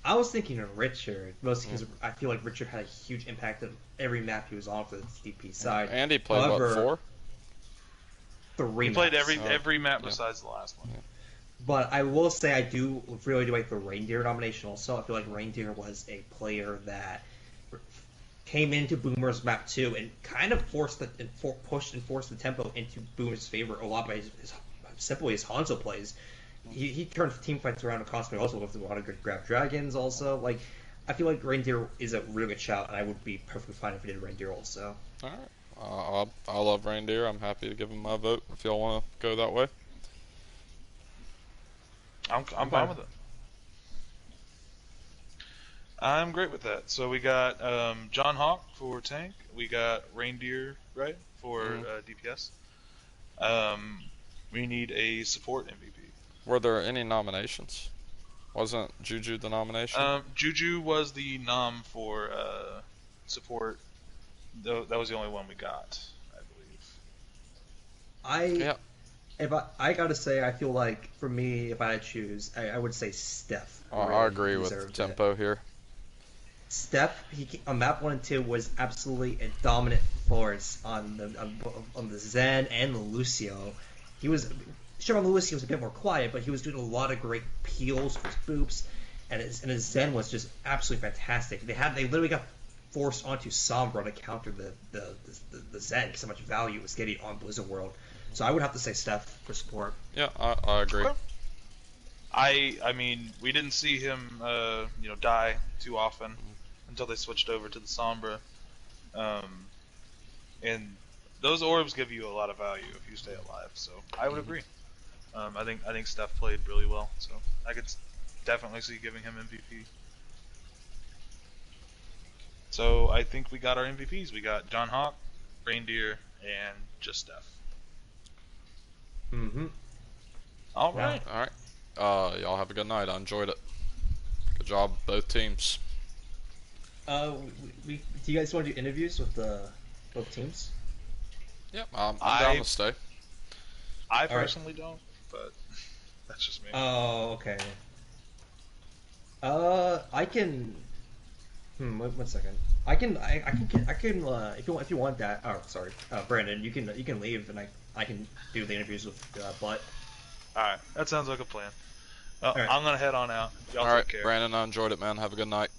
I was thinking of Richard, mostly because I feel like Richard had a huge impact on every map he was on for the DP side. And he played, what, 4? 3 He played every map besides the last one. Yeah. But I will say I really do like the Reindeer nomination also. I feel like Reindeer was a player that came into Boomer's map 2 and kind of forced the tempo into Boomer's favor a lot by simply his Hanzo plays. He turned team fights around constantly, also with a lot of good grab dragons also. Like, I feel like Reindeer is a really good shout, and I would be perfectly fine if he did Reindeer also. Alright. I love Reindeer. I'm happy to give him my vote if y'all want to go that way. I'm fine with it. I'm great with that. So we got John Hawk for tank. We got Reindeer, right, for DPS. We need a support MVP. Were there any nominations? Wasn't Juju the nomination? Juju was the nom for support. That was the only one we got, I believe. If I gotta say, I feel like for me, if I had to choose, I would say Steph. I agree with Tempo here. Steph, on map 1 and 2 was absolutely a dominant force on the Zen and the Lucio. He was sure on the Lucio was a bit more quiet, but he was doing a lot of great peels for his boops, and his Zen was just absolutely fantastic. They literally got forced onto Sombra to counter the Zen because how much value it was getting on Blizzard World. So I would have to say Steph for support. Yeah, I agree. Okay. I mean, we didn't see him die too often until they switched over to the Sombra, and those orbs give you a lot of value if you stay alive. So I would agree. I think Steph played really well, so I could definitely see giving him MVP. So I think we got our MVPs. We got John Hawk, Reindeer, and just Steph. All right. All right. Y'all have a good night. I enjoyed it. Good job, both teams. Do you guys want to do interviews with both teams? Yep, I'm down to stay. I personally don't, but that's just me. Oh, okay. I can. 1 second. I can. If you want that. Oh, sorry, Brandon. You can leave, and I can do the interviews with Butt. All right, that sounds like a plan. right. I'm gonna head on out. Y'all Alright, take care. Brandon, I enjoyed it, man. Have a good night.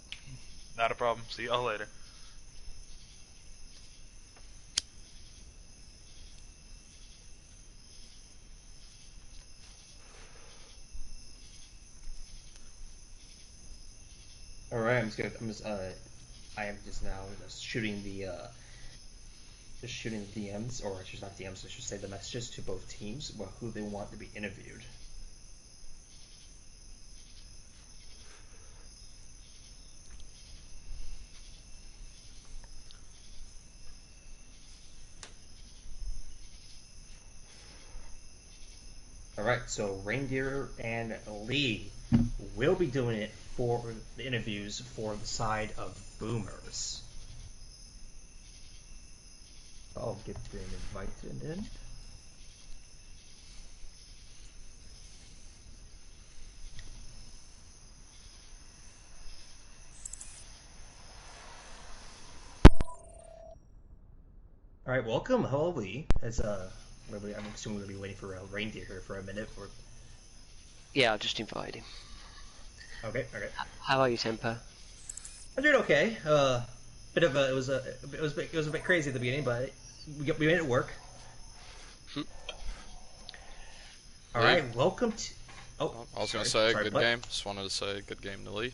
Not a problem. See y'all later. All right, I am just now just shooting the DMs, or I should not DMs. I should say the messages to both teams about who they want to be interviewed. Alright, so Reindeer and Lee will be doing it for the interviews for the side of Boomers. I'll get them invited in. Alright, welcome. Hello, Lee. I'm assuming we'll be waiting for Reindeer here for a minute. Yeah, I'll just invite him. Okay. How are you, Temper? I'm doing okay. It was a bit crazy at the beginning, but we made it work. All right, welcome to. Oh, I was gonna say good game. Just wanted to say good game to Lee.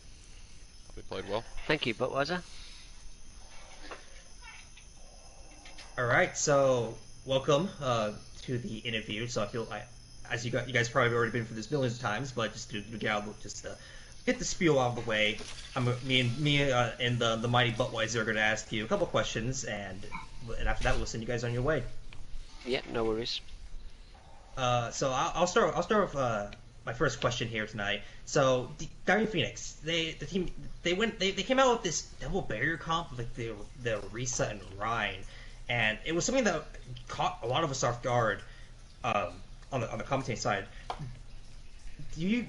We played well. Thank you, but was I? All right, so welcome to the interview. So as you guys probably already been through this millions of times, but just to get the spiel out of the way, and the mighty Buttweiser are going to ask you a couple questions, and after that we'll send you guys on your way. Yeah, no worries. So I'll start with my first question here tonight. So Darien Phoenix, the team they came out with this double barrier comp with like the Risa and Rhine. And it was something that caught a lot of us off guard on the commentating side. You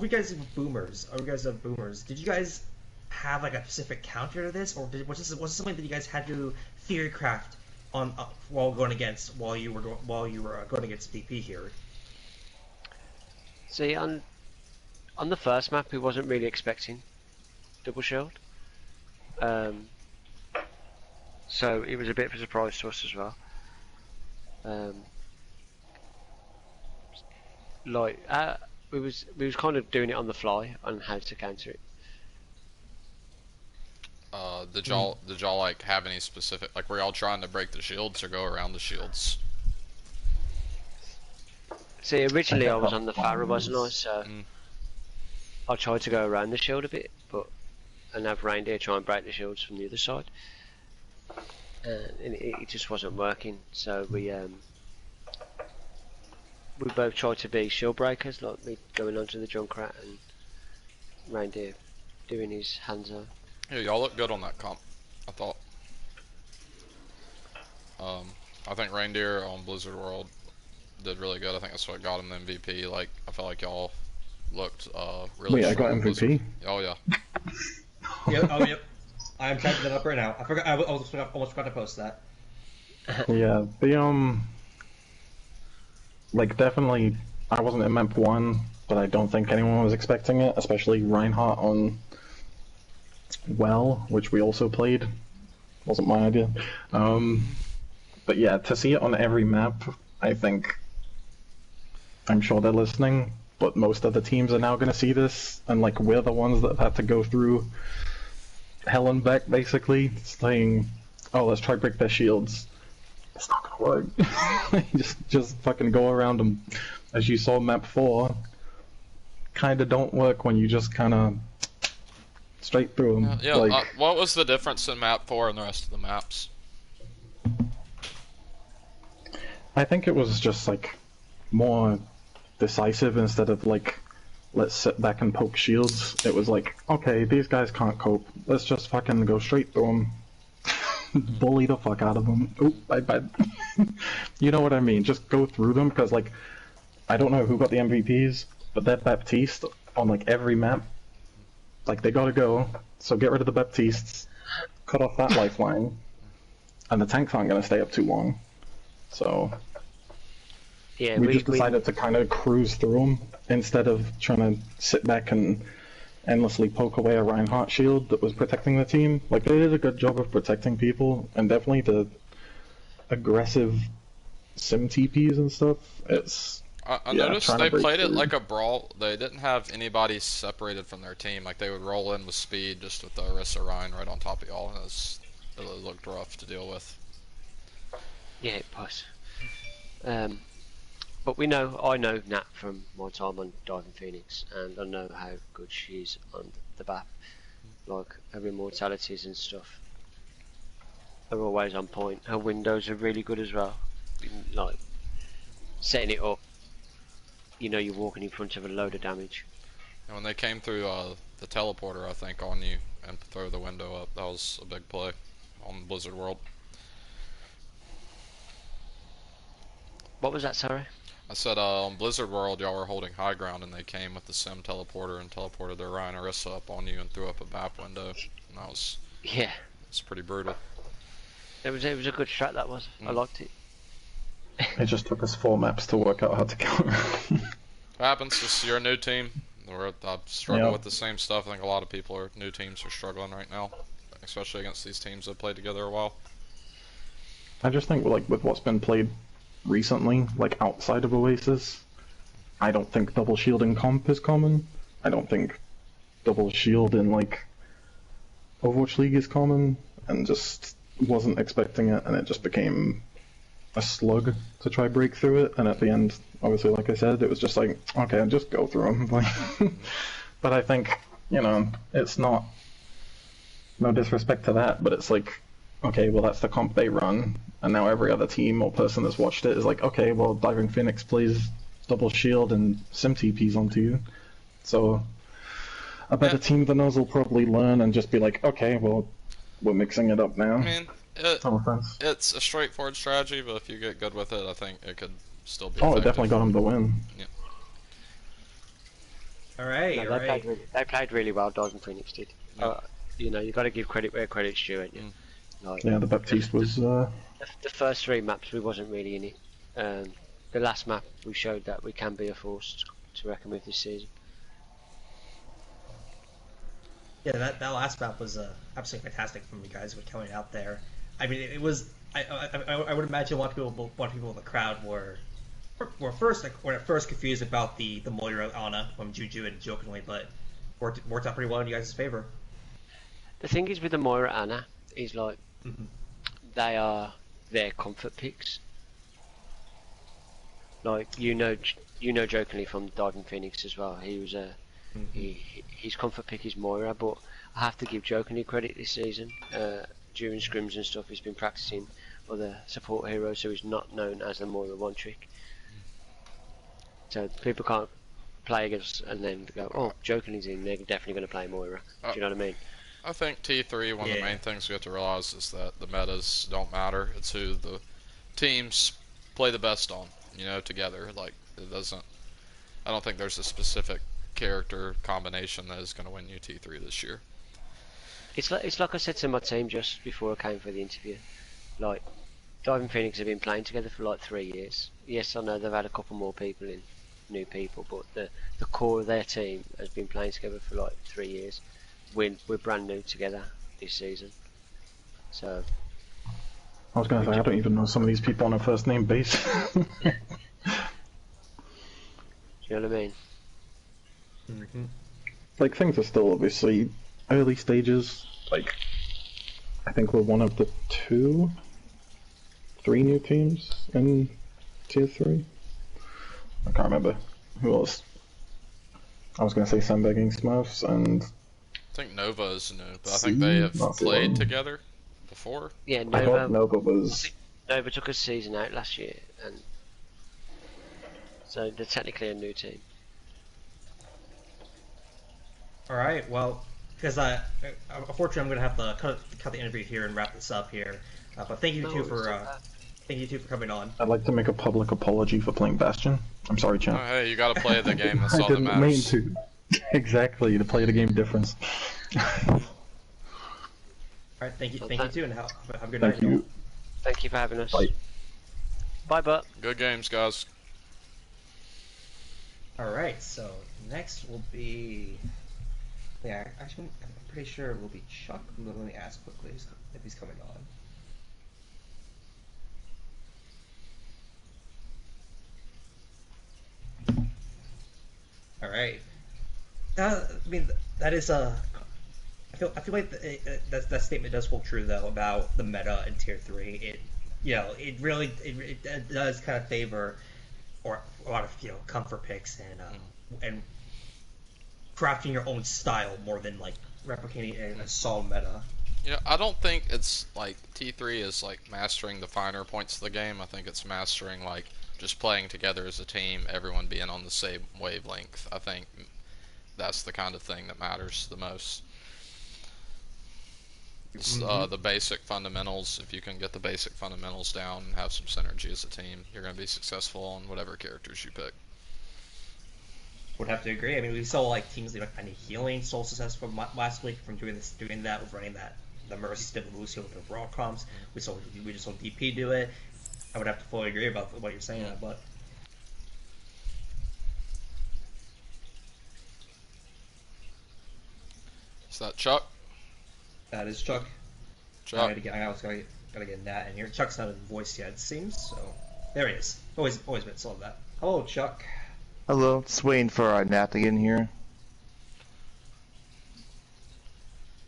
guys of Boomers, did you guys have like a specific counter to this, or was this something that you guys had to theory craft on while you were going against DP here? See, on the first map, we wasn't really expecting double shield. So it was a bit of a surprise to us as well. We was kind of doing it on the fly on how to counter it. Did y'all like have any specific, like were y'all trying to break the shields or go around the shields? See, originally I was on the Pharah, wasn't I? So I tried to go around the shield a bit, and have Reindeer try and break the shields from the other side. And it just wasn't working, so we both tried to be shield breakers, like me going onto the Junkrat and Reindeer doing his hands on. Yeah, y'all look good on that comp, I thought. I think Reindeer on Blizzard World did really good. I think that's what got him the MVP. Like, I felt like y'all looked really. Wait, I got MVP? Oh yeah. Yep. I'm typing that up right now. I forgot. I almost forgot to post that. Yeah, like definitely, I wasn't in map 1, but I don't think anyone was expecting it, especially Reinhardt on Well, which we also played. Wasn't my idea. But yeah, to see it on every map, I'm sure they're listening, but most of the teams are now going to see this, and like we're the ones that have had to go through hell and back, basically, saying, oh, let's try break their shields. It's not gonna work. just fucking go around them. As you saw map 4, kinda don't work when you just kinda straight through them. Yeah, like, what was the difference in map 4 and the rest of the maps? I think it was just like more decisive instead of like, let's sit back and poke shields. It was like, okay, these guys can't cope. Let's just fucking go straight through them. Bully the fuck out of them. Oop, I you know what I mean? Just go through them, because like, I don't know who got the MVPs, but that Baptiste on like every map, like they gotta go. So get rid of the Baptistes, cut off that lifeline, and the tanks aren't gonna stay up too long. So Yeah, we just decided to kind of cruise through them instead of trying to sit back and endlessly poke away a Reinhardt shield that was protecting the team. Like, they did a good job of protecting people, and definitely the aggressive sim TPs and stuff. I noticed they played it like a brawl. They didn't have anybody separated from their team. Like, they would roll in with speed, just with the Orisa Ryan right on top of y'all, and it looked rough to deal with. Yeah, it was. But I know Nat from my time on Diving Phoenix, and I know how good she is on the BAP. Like, her immortalities and stuff are always on point. Her windows are really good as well. Like, setting it up, you're walking in front of a load of damage. And when they came through the teleporter, I think, on you and throw the window up, that was a big play on Blizzard World. What was that, sorry? I said on Blizzard World, y'all were holding high ground, and they came with the sim teleporter and teleported their Ryan Orisa up on you and threw up a map window. And that was it's pretty brutal. It was a good strat, that was. I liked it. It just took us 4 maps to work out how to counter. It happens. You're a new team. I struggle with the same stuff. I think a lot of new teams are struggling right now, especially against these teams that played together a while. I just think, like, with what's been played recently, like outside of Oasis, I don't think double shielding comp is common. I don't think double shield in like Overwatch League is common, and just wasn't expecting it, and it just became a slug to try break through it. And at the end, obviously, like I said, it was just like, okay, I'll just go through them. But I think, it's not, no disrespect to that, but it's like, okay, well, that's the comp they run, and now every other team or person that's watched it is like, okay, well, Diving Phoenix plays double shield and sim TPs onto you, so a better team than us will probably learn and just be like, okay, well, we're mixing it up now. I mean, it's a straightforward strategy, but if you get good with it, I think it could still be effective. It definitely got him to win. Yeah. Alright, They played really well, Diving Phoenix did. Yeah. You got to give credit where credit's due, ain't you? Like, yeah, the Baptiste was... The first 3 maps we wasn't really in it. The last map we showed that we can be a force to reckon with this season. Yeah, that last map was absolutely fantastic from you guys with coming out there. I mean, it was... I would imagine a lot of people in the crowd were at first confused about the Moira Ana from Juju and jokingly, but worked out pretty well in you guys' favor. The thing is with the Moira Ana is like they are their comfort picks. Like jokingly from Diving Phoenix as well. He was his comfort pick is Moira, but I have to give jokingly credit this season. During scrims and stuff, he's been practicing other support heroes, so he's not known as the Moira one trick. So people can't play against and then go, oh, jokingly's in, they're definitely going to play Moira. Do you know what I mean? I think T3, one of the main things we have to realize is that the metas don't matter. It's who the teams play the best on, together. Like, I don't think there's a specific character combination that is going to win you T3 this year. It's like I said to my team just before I came for the interview. Like, Diving Phoenix have been playing together for like 3 years. Yes, I know they've had a couple more people in, new people, but the core of their team has been playing together for like 3 years. We're brand new together this season, so. I was going to say, I don't even know some of these people on a first name basis. Do you know what I mean? Like, things are still obviously early stages. Like, I think we're one of the 3 new teams in Tier 3. I can't remember who else. I was going to say Sandbagging Smurfs and... I think Nova is new, but I think they have played together before. Yeah, Nova was... Nova took a season out last year, and so they're technically a new team. Alright, well, because unfortunately I'm going to have to cut the interview here and wrap this up here. But thank you two for coming on. I'd like to make a public apology for playing Bastion. I'm sorry, champ. Oh, hey, you got to play the game. That's all that matters. I didn't mean to. Exactly, to play the game difference. Alright, thank you too, and have a good night. Thank you for having us. Bye. Bye, Butt. Good games, guys. Alright, so next will be... Yeah, actually, I'm pretty sure it will be Chuck. Let me ask quickly if he's coming on. Alright. I mean, that is I feel like that statement does hold true though about the meta in Tier 3. It really does kind of favor or a lot of comfort picks and crafting your own style more than like replicating a solid meta. Yeah, I don't think it's like T3 is like mastering the finer points of the game. I think it's mastering like just playing together as a team, everyone being on the same wavelength. I think that's the kind of thing that matters the most. It's the basic fundamentals. If you can get the basic fundamentals down and have some synergy as a team, you're going to be successful on whatever characters you pick. Would have to agree. I mean, we saw like teams like kind of healing so successful last week from doing that with running the Mercy Step with Lucio with the raw comps. We just saw DP do it. I would have to fully agree about what you're saying, but. Is that Chuck? That is Chuck. Chuck. I gotta get Nat in here. Chuck's not in voice yet, it seems. So there he is. Always been sold that. Hello, Chuck. Hello. Just waiting for Nat to get in here.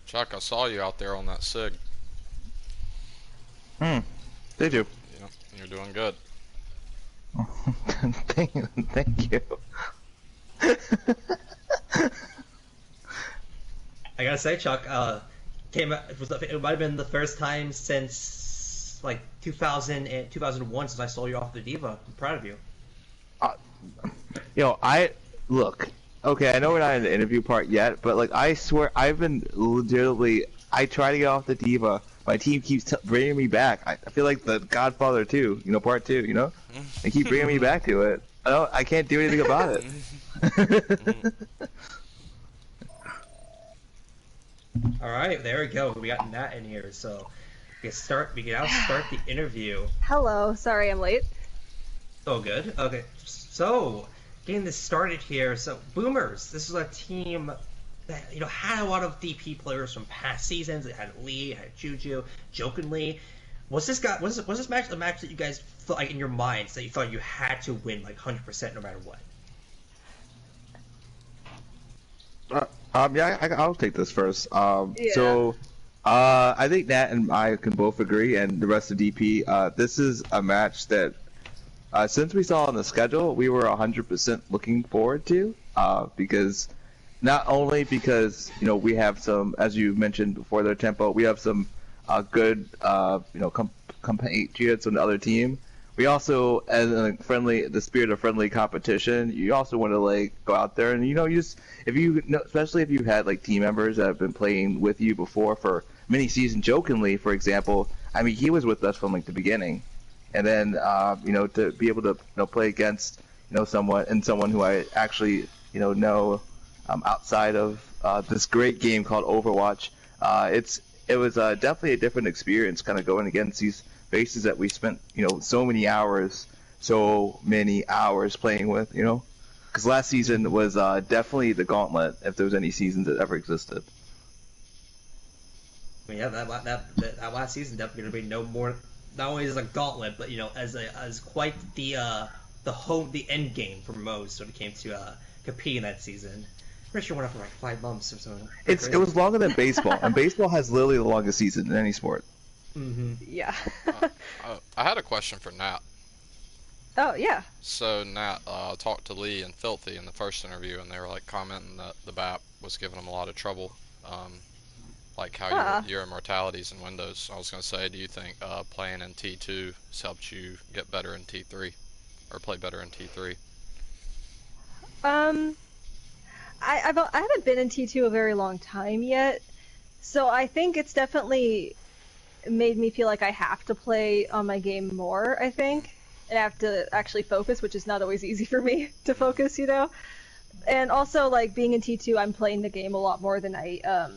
Chuck, I saw you out there on that SIG. Did you? Yeah, you're doing good. Thank you. I gotta say, Chuck, it might have been the first time since like 2000 and 2001 since I saw you off the Diva. I'm proud of you. Look. Okay, I know we're not in the interview part yet, but like I swear I've been legitimately. I try to get off the Diva. My team keeps bringing me back. I feel like the Godfather 2, part 2. They keep bringing me back to it. I can't do anything about it. All right, there we go. We got Nat in here, so we can now start the interview. Hello, sorry I'm late. Oh, good. Okay, so getting this started here. So Boomers, this is a team that had a lot of DP players from past seasons. It had Lee, it had Juju, Jokingly. Was this match a match that you guys felt like in your minds that you thought you had to win like 100% no matter what? I'll take this first. So, I think Nat and I can both agree, and the rest of DP, this is a match that, since we saw on the schedule, we were 100% looking forward to, because, not only because, we have some, as you mentioned before their tempo, we have some, good, compatriots on the other team. We also, as the spirit of friendly competition, you also want to like go out there and especially if you had like team members that have been playing with you before for many seasons. Jokingly, for example, I mean he was with us from like the beginning, and then to be able to play against someone who I actually know outside of this great game called Overwatch, it was definitely a different experience, kind of going against these faces that we spent so many hours playing with, because last season was definitely the gauntlet if there was any seasons that ever existed. I mean, yeah, that last season definitely going to be no more, not only as a gauntlet, but as quite the end game for most when it came to competing that season. Pretty sure it went up for like 5 months or something. It was longer than baseball, and baseball has literally the longest season in any sport. Mm-hmm. Yeah. I had a question for Nat. Oh, yeah. So Nat talked to Lee and Filthy in the first interview, and they were like commenting that the BAP was giving them a lot of trouble, like how your immortalities in Windows. I was gonna say, do you think playing in T2 has helped you get better in T3, or play better in T3? I haven't been in T2 a very long time yet, so I think it's definitely made me feel like I have to play on my game more, I think. And I have to actually focus, which is not always easy for me to focus, And also, like, being in T2, I'm playing the game a lot more than I,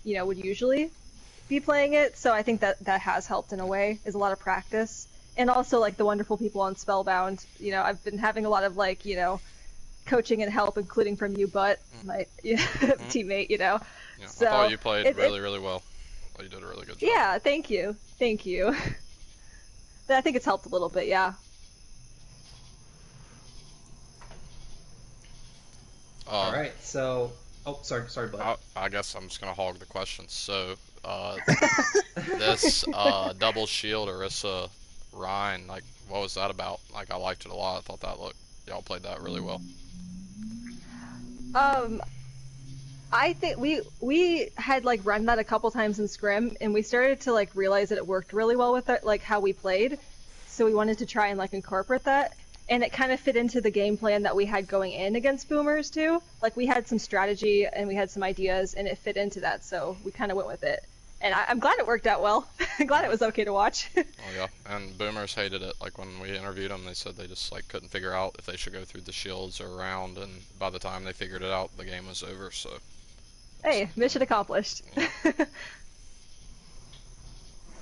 would usually be playing it. So I think that has helped in a way, is a lot of practice. And also, like, the wonderful people on Spellbound, I've been having a lot of, like, coaching and help, including from you, but my teammate, you know. Yeah, So I thought you played really well. I thought you did a really good job. Yeah, thank you. But I think it's helped a little bit, yeah. All right, so sorry, bud. I guess I'm just gonna hog the questions. So, this double shield Orisa Rhine, like, what was that about? Like, I liked it a lot. I thought y'all played that really well. I think we had like run that a couple times in scrim, and we started to like realize that it worked really well with it, like how we played. So we wanted to try and like incorporate that, and it kind of fit into the game plan that we had going in against boomers too. Like we had some strategy and we had some ideas, and it fit into that. So we kind of went with it, and I'm glad it worked out well. I'm glad it was okay to watch. Oh yeah, and boomers hated it. Like when we interviewed them, they said they just like couldn't figure out if they should go through the shields or around, and by the time they figured it out, the game was over. So. Hey, mission accomplished.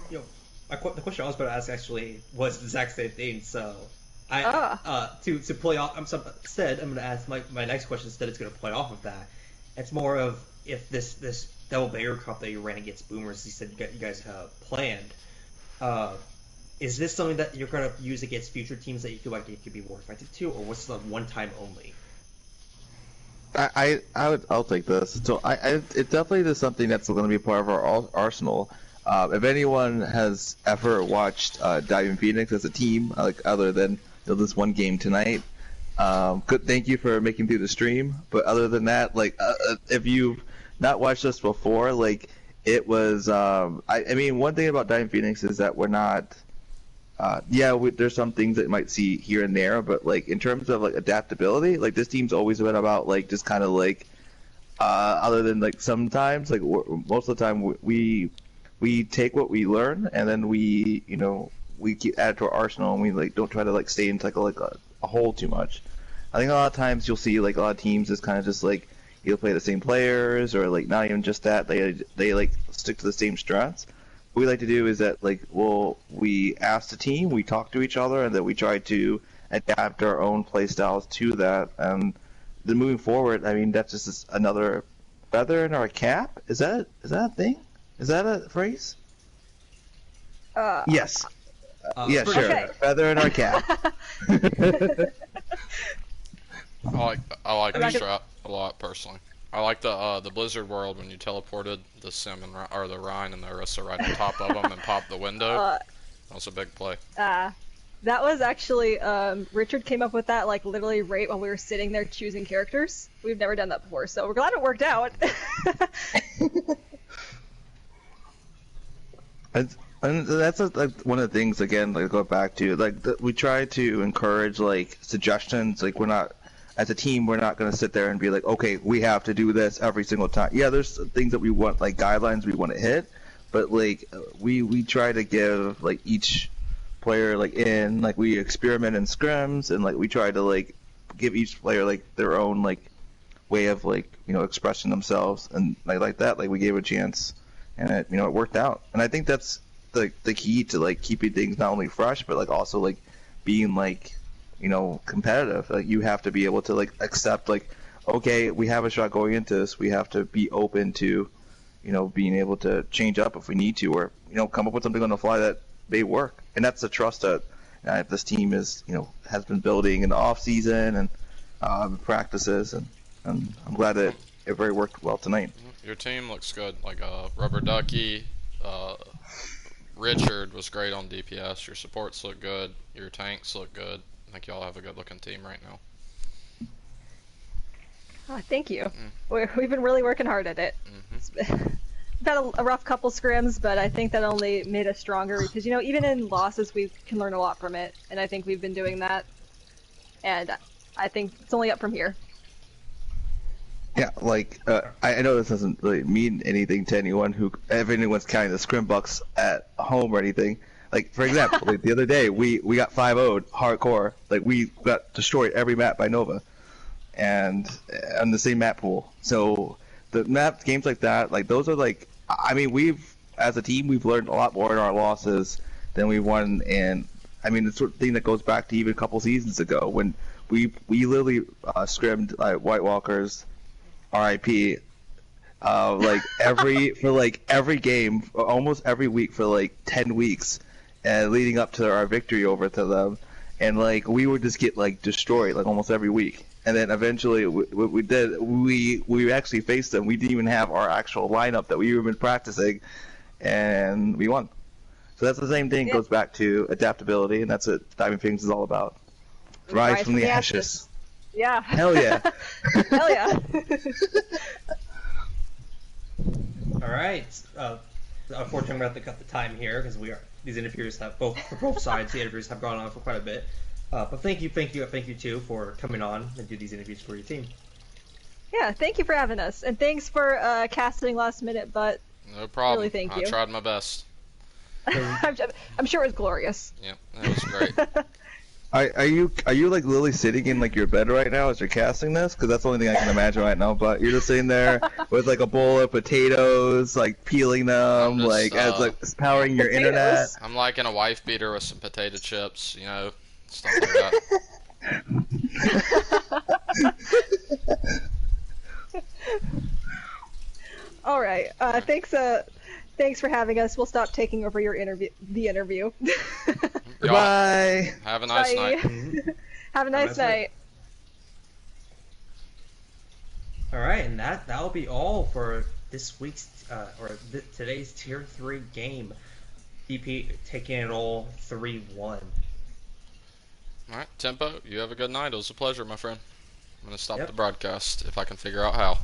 Yo, the question I was about to ask actually was the exact same thing. So, to play off, instead I'm going to ask my next question. Instead, it's going to play off of that. It's more of if this double barrier cup that you ran against boomers, you said you guys have planned. Is this something that you're going to use against future teams that you feel like it could be more effective to, or what's the one time only? I'll take this. So it definitely is something that's going to be part of our arsenal. If anyone has ever watched Diving Phoenix as a team, like other than this one game tonight, thank you for making through the stream. But other than that, like if you've not watched us before, like it was. I mean, one thing about Diving Phoenix is that we're not. There's some things that you might see here and there, but like in terms of like adaptability, like this team's always been about like just kind of like, other than like sometimes like most of the time we take what we learn and then we keep add to our arsenal, and we like don't try to like stay into like a hole too much. I think a lot of times you'll see like a lot of teams just kind of just like either play the same players or like not even just that, they like stick to the same strats. What we like to do is that we ask the team, we talk to each other, and then we try to adapt our own play styles to that. And then moving forward, I mean that's just another feather in our cap. Is that a thing? Is that a phrase? Yes. Yeah, sure. Okay. Feather in our cap. I like the strat a lot personally. I like the Blizzard world when you teleported the Sim or the Rhine and the Orisa right on top of them and popped the window. That was a big play. That was actually Richard came up with that like literally right while we were sitting there choosing characters. We've never done that before, so we're glad it worked out. And that's like one of the things again. Like go back to like we try to encourage like suggestions. Like we're not. As a team, we're not going to sit there and be like, okay, we have to do this every single time. Yeah, there's things that we want, like guidelines we want to hit, but like we try to give like each player like we experiment in scrims, and like we try to like give each player like their own like way of like expressing themselves, and like that, like we gave a chance, and it it worked out. And I think that's the key to like keeping things not only fresh, but like also like being like competitive. Like you have to be able to like accept like, okay, we have a shot going into this. We have to be open to, being able to change up if we need to, or come up with something on the fly that may work. And that's the trust that this team is, has been building in the off season and practices, and I'm glad that it very worked well tonight. Your team looks good. Like Rubber Ducky, Richard was great on DPS. Your supports look good. Your tanks look good. I think y'all have a good looking team right now. Oh, thank you. We've been really working hard at it. We've had a rough couple scrims, but I think that only made us stronger because even in losses we can learn a lot from it, and I think we've been doing that. And I think it's only up from here. Yeah, like I know this doesn't really mean anything to anyone if anyone's counting the scrim bucks at home or anything. Like for example, like the other day we got 5-0'd hardcore. Like we got destroyed every map by Nova, and on the same map pool. So the games like that, like those are like, I mean, as a team we've learned a lot more in our losses than we won. And I mean, the sort of thing that goes back to even a couple seasons ago when we literally scrimmed White Walkers, RIP, like every game, almost every week for like 10 weeks, and leading up to our victory over to them, and like we would just get like destroyed like almost every week. And then eventually, what we did, we actually faced them. We didn't even have our actual lineup that we've been practicing, and we won. So that's the same thing. Goes back to adaptability, and that's what Diamond Phoenix is all about. Rise from the ashes. Yeah. Hell yeah. Hell yeah. All right. Unfortunately, I'm going to have to cut the time here because these interviews have for both sides. The interviews have gone on for quite a bit. But thank you too for coming on and do these interviews for your team. Yeah, thank you for having us, and thanks for casting last minute. But no problem. Really, thank you. I tried my best. I'm sure it was glorious. Yeah, that was great. Are you like literally sitting in like your bed right now as you're casting this? Because that's the only thing I can imagine right now. But you're just sitting there with like a bowl of potatoes, like peeling them, just, like as like powering your internet. I'm like in a wife beater with some potato chips, you know, stuff like that. All right. Thanks for having us. We'll stop taking over your interview. Goodbye. Have a nice night. Have a nice night. All right, and that'll be all for this week's today's Tier 3 game. DP taking it all 3-1. All right, Tempo, you have a good night. It was a pleasure, my friend. I'm going to stop the broadcast if I can figure out how.